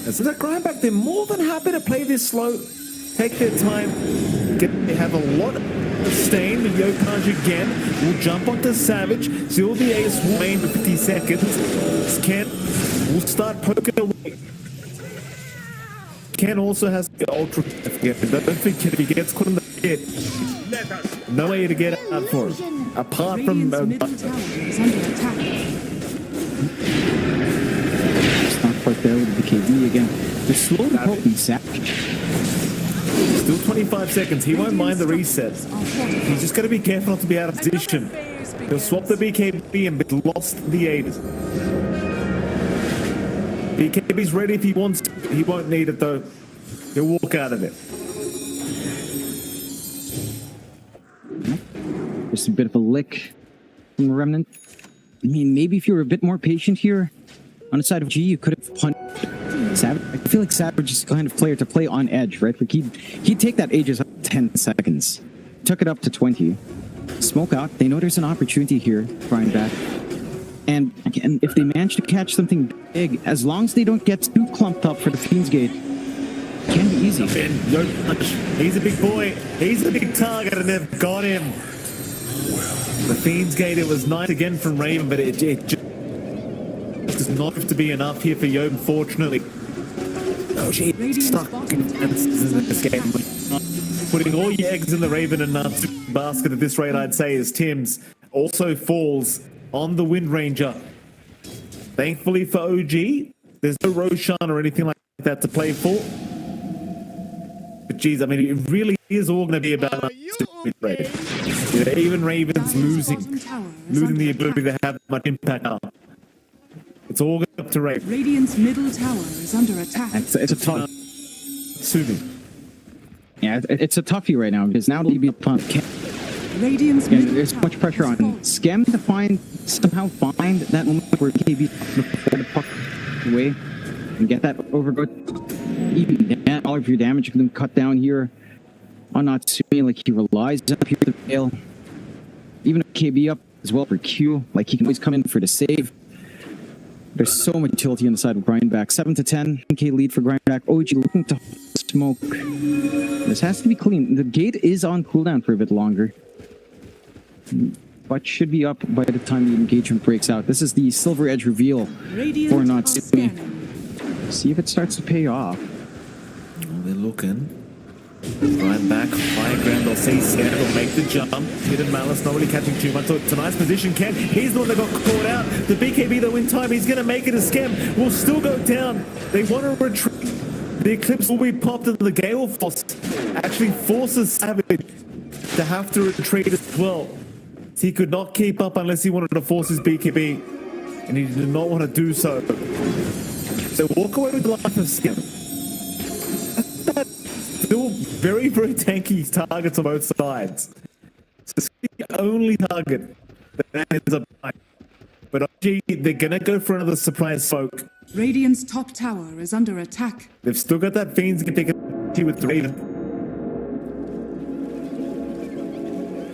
And so that Grindback, they're more than happy to play this slow. Take their time. They have a lot of stain. The Yokaj again will jump onto Savage. Still the Ace will remain for 50 seconds. Ken will start poking away. Ken also has the Ultra. Don't think if he gets caught in the pit, no way to get out for him. Apart from... Middle tower is under attack. It's not quite there with the BKB again. They're slowly poking Savage. Still 25 seconds. He won't mind the reset. He's just got to be careful not to be out of position. He'll swap the BKB and lost the Aegis. BKB's ready if he wants to. He won't need it though. He'll walk out of it. Just a bit of a lick from the Remnant. I mean, maybe if you were a bit more patient here on the side of G, you could have punched Savage. I feel like Savage is the kind of player to play on edge, right? Like he'd take that Aegis up 10 seconds. Took it up to 20. Smoke out. They know there's an opportunity here, Brian back. And again, if they manage to catch something big, as long as they don't get too clumped up for the Fiend's Gate, it can be easy. He's a big boy. He's a big target, and they've got him. The Fiend's Gate, it was nice again from Raven, but it just does not have to be enough here for Yob, unfortunately. Oh, she's stuck in this game. Putting all your eggs in the Raven and Natsu basket at this rate, I'd say, is Tim's. Also falls on the Wind Ranger. Thankfully for OG, there's no Roshan or anything like that to play for. But geez, I mean, it really is all going to be about Raven. Even Raven's losing the ability to have much impact now. It's all up to Raven. Radiant's middle tower is under attack. It's a tough. Soothing. Yeah, it's a toughie right now because now it'll be upon Ken. Radiant's Yeah, middle there's tower much pressure on Skem to somehow find that moment where KB before the puck away and get that overgrowth. Even that, all of your damage can cut down here on Natsumi, like he relies on up here to fail. Even a KB up as well for Q, like he can always come in for the save. There's so much utility on the side of Grindback. 7 to 10, K lead for Grindback. OG looking to smoke. This has to be clean. The gate is on cooldown for a bit longer, but should be up by the time the engagement breaks out. This is the Silver Edge reveal for Natsumi. See if it starts to pay off. Well, they're looking. Right back, high ground, they'll see Scan, they'll make the jump. Hidden Malice, not really catching too much. So it's a nice position, Ken. He's the one that got caught out. The BKB, though, in time, he's going to make it. A Scam will still go down. They want to retreat. The Eclipse will be popped, and the Gale Force actually forces Savage to have to retreat as well. So he could not keep up unless he wanted to force his BKB, and he did not want to do so. So walk away with the life of Scam. Still very, very tanky targets on both sides. So it's the only target that is a fight. But OG, they're going to go for another surprise smoke. Radiant's top tower is under attack. They've still got that Fiends can take a with the Raven.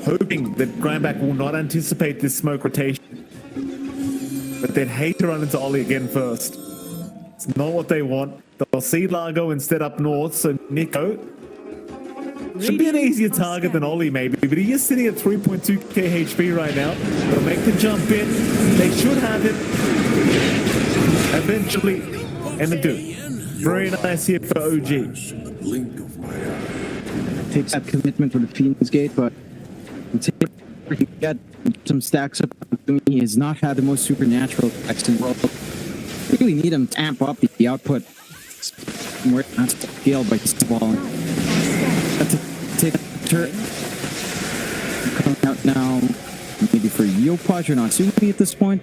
hoping that Grindback will not anticipate this smoke rotation. But they'd hate to run into Ollie again first. It's not what they want. They'll see Largo instead up north, so Nico should be an easier target than Ollie maybe, but he is sitting at 3.2k HP right now. They'll make the jump in. They should have it eventually, and they do. Very nice here for OG. Takes that commitment for the Phoenix Gate, but he got some stacks up. He has not had the most supernatural effects in the world. We really need him to amp up the output. More not scaled by this ball. Take a turret. Coming out now, maybe for Yopaj or Natsumi at this point.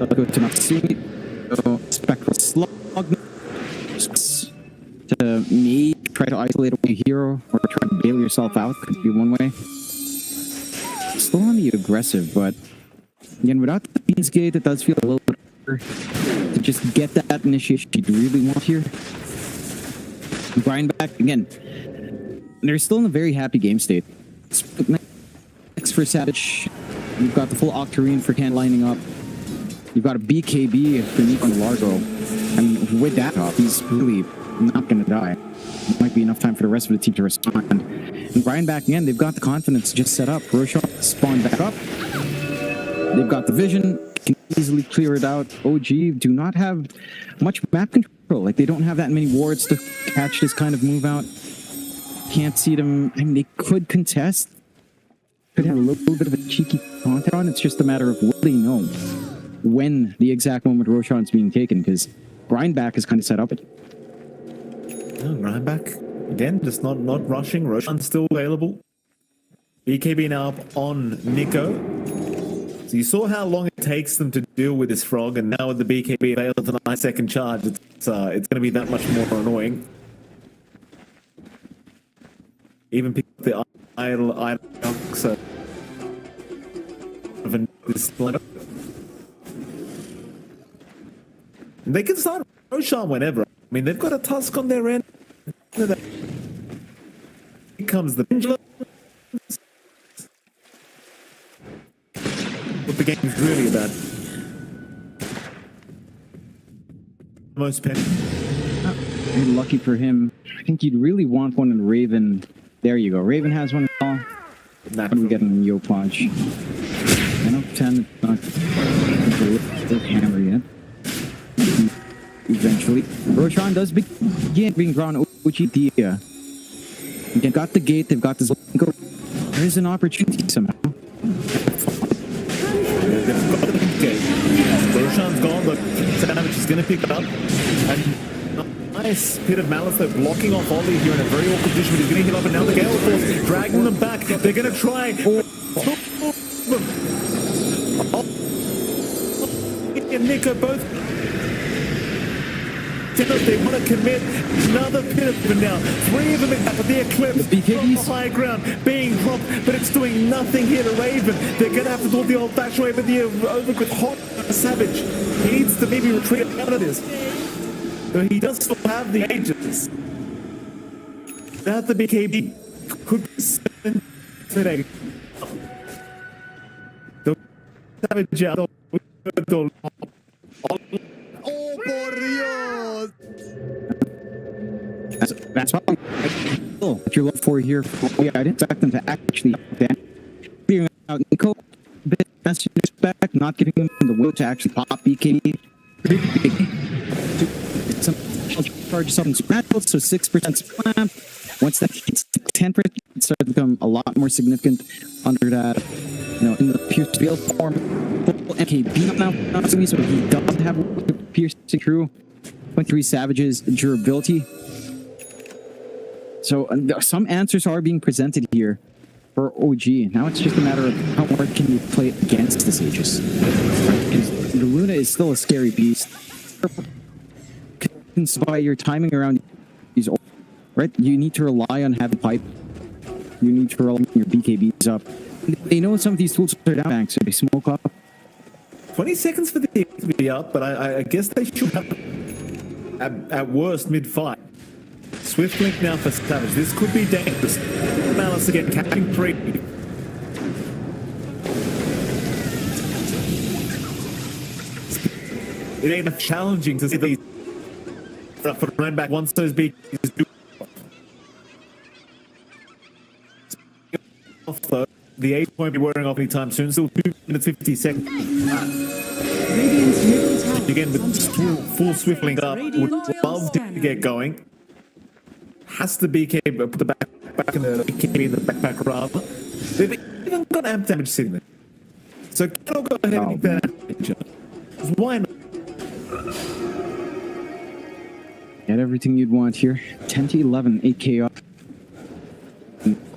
I'll go to Natsumi. So, Spectral Slug. To me, try to isolate a hero or try to bail yourself out. Could be one way. Still on the aggressive, but again, without the Beans Gate, it does feel a little bit harder to just get that initiation you really want here. Grind back again. They're still in a very happy game state. Next for Savage, you've got the full Octarine for Can lining up. You've got a BKB for Nico and Largo. I mean, with that off, he's really not going to die. It might be enough time for the rest of the team to respond. And Brian back again, they've got the confidence just set up. Roshan spawn back up. They've got the vision, can easily clear it out. OG do not have much map control. Like, they don't have that many wards to catch this kind of move out. Can't see them. I mean, they could contest. Could have a little bit of a cheeky content on. It's just a matter of will they know when the exact moment Roshan's being taken, because Grindback is kind of set up. Grindback, again, just not rushing. Roshan's still available. BKB now up on Nico. So you saw how long it takes them to deal with this frog, and now with the BKB available to 9-second charge, it's going to be that much more annoying. Even pick up the idle so they can start Roshan whenever. I mean, they've got a Tusk on their end. Here comes the pendulum. What the game is really about. Most pen. Lucky for him. I think you'd really want one in Raven. There you go. Raven has one as well. What do we get in Yopaj? 10 of 10. Not still hammer yet. Eventually. Roshan does begin being drawn. Uchidia. Again, got the gate. They've got this. There is an opportunity somehow. Roshan's gone, but Savage is going to pick it up. And nice bit of malice though, blocking off Ollie here in a very awkward position, but he's going to heal up, and now the Gale Force dragging them back. They're going to try. And Nico both. They want to commit another pit of them now. 3 of them in the Eclipse from the high ground being dropped, but it's doing nothing here to Raven. They're going to have to do the old-fashioned way, but the Overgrowth hot Savage. He needs to maybe retreat out of this. But he does still have the Aegis. Without the BKB, could be 7 today. The Savage out. That's wrong. What you're looking for here. Yeah, I didn't expect them to actually clearing out Nico. Bit best you expect, not giving him the will to actually pop BKB. Some charges up in supernatural, so 6% spam. Once that hits 10%, it starts to become a lot more significant under that. You know, in the pierce field form, MKB now, so he does have piercing through 23 Savages durability. So some answers are being presented here for OG. Now it's just a matter of how hard can you play against this Aegis. Because the Luna is still a scary beast. By your timing around these, right? You need to rely on having pipe. You need to rely on your BKBs up. They know some of these tools are down banks, so they smoke up. 20 seconds for the to be up, but I guess they should have at worst mid-fight. Swift link now for Savage. This could be dangerous. Malice again, catching 3. It ain't challenging to see these for run back once those big off though. The 8 won't be wearing off anytime soon. Still 2 minutes 50 seconds. Radiant's middle tower Again with is under full swift link up. Would love to get going. Has to BK put the back in the BKB in the backpack rather. They've even got amp damage sitting there. So can I go ahead and get that damage? Why not? Get everything you'd want here. 10 to 11, 8k up.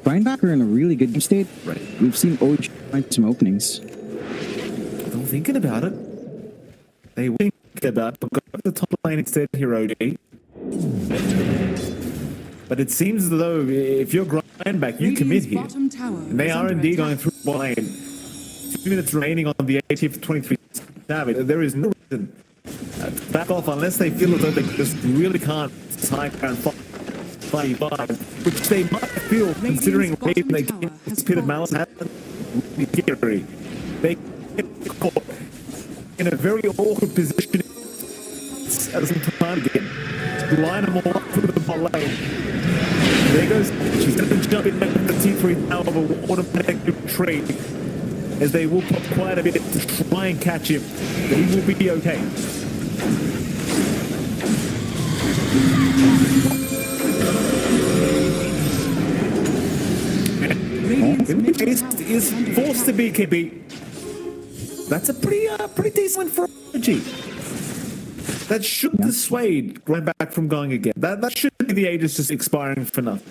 Grindback are in a really good game state. Right. We've seen OG find some openings. I'm thinking about it. They will think about it, but go to the top lane instead here, OG. But it seems as though if you're Grindback, you commit here. And they are indeed going through one lane. 2 minutes remaining on the 80th for 23 Savage. There is no reason to back off unless they feel as though they just really can't tie around 5, which they might feel considering they get this pit of malice happen. Really they get caught in a very awkward position at some time again. Line them all up through the bot lane. There goes. She's going to jump in the T3 now of an automatic tree as they will pop quite a bit to try and catch him. But he will be okay. Is forced to BKB. That's a pretty decent win for OG. That should dissuade Grindback from going again. That should be the Aegis just expiring for nothing.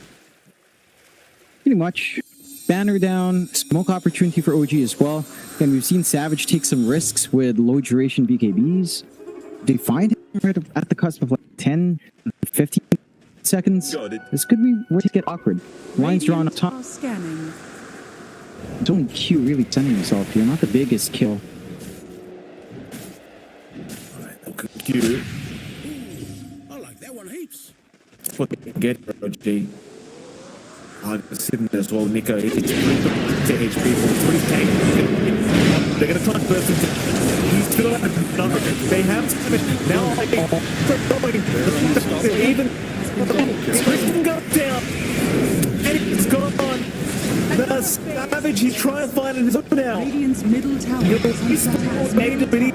Pretty much. Banner down, smoke opportunity for OG as well. And we've seen Savage take some risks with low duration BKBs. They find him right at the cusp of like 10, 15 seconds. This could be where to get awkward. Lines drawn up top. Scanning. Don't Q really sending himself here. Not the biggest kill. Q. I like that one heaps. What they get for OG. I'm sitting there as well, Nico. It's pretty HP for 3k. They're going to try and burst into. He's still at the number. They have now. Even Tristan goes down. And it's gone on. The Savage, he's trying to find his own now. Radiant's middle tower is under attack. Made it, but he's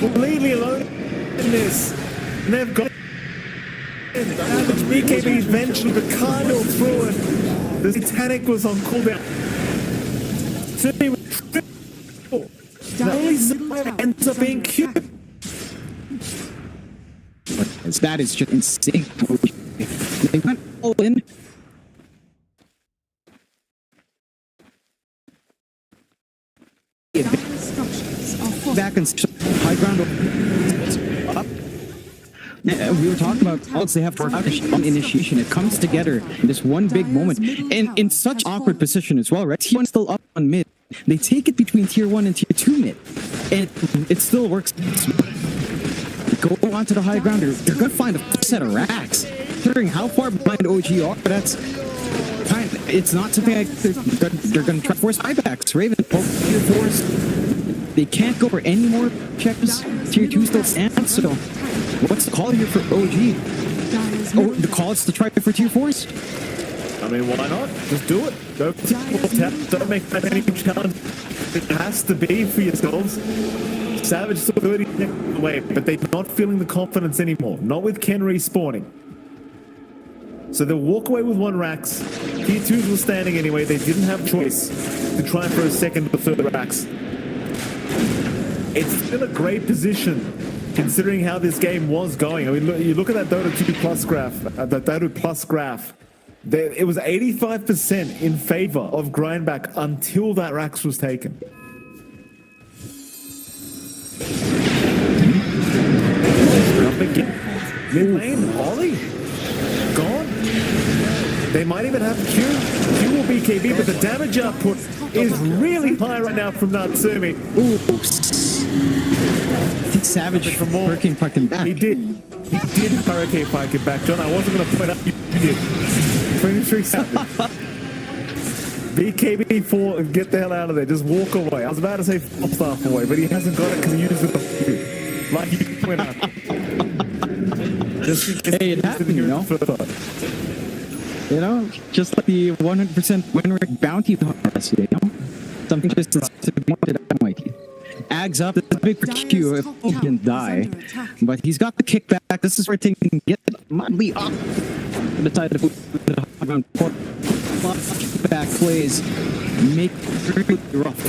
completely alone in this. And they've got Savage BKB eventually, but Cardinal through it. The Titanic was on cooldown. So he was triple. The only survivor ends up being cute. That is just insane. They went all in. Back and high ground up. We were talking about odds they have for initiation. It comes together in this one big moment, and in such awkward position as well, right? Tier 1 still up on mid. They take it between tier 1 and tier 2 mid, and it still works. Go onto the high ground. They're gonna find a set of racks. Considering how far behind OG are, that's kind. It's not something like they're gonna try to force buybacks. Raven, tier 4s. They can't go for any more checks. Tier 2 still stands, so what's the call here for OG? Oh, the call is to try for tier 4s? I mean, why not? Just do it. Go for tap. Don't make that any challenge. It has to be for yourselves. Savage still 30 seconds away, but they're not feeling the confidence anymore. Not with Ken respawning. So they'll walk away with 1 racks. Tier 2s were standing anyway. They didn't have choice to try for a second or third racks. It's still a great position, considering how this game was going. I mean, you look at that Dota 2 Plus graph, it was 85% in favor of Grindback until that Rax was taken. Up again. Mid lane, Ollie, gone. They might even have Q will BKB, but the damage output is really high right now from Natsumi. Ooh. savage For more. hurricane fucking back. He did hurricane pike it back, John. I wasn't going to point out you did. 23 seconds. BKB4 and get the hell out of there. Just walk away. I was about to say full staff away, but he hasn't got it because he used it like you point out. Hey, it happened, you know? You know, just like the 100% win rate bounty last year, you know? Something just to point it out, Mikey. Ags up, it's a big Q if he can die. But he's got the kickback. This is where things can get mildly up. The side of the back plays make it really rough.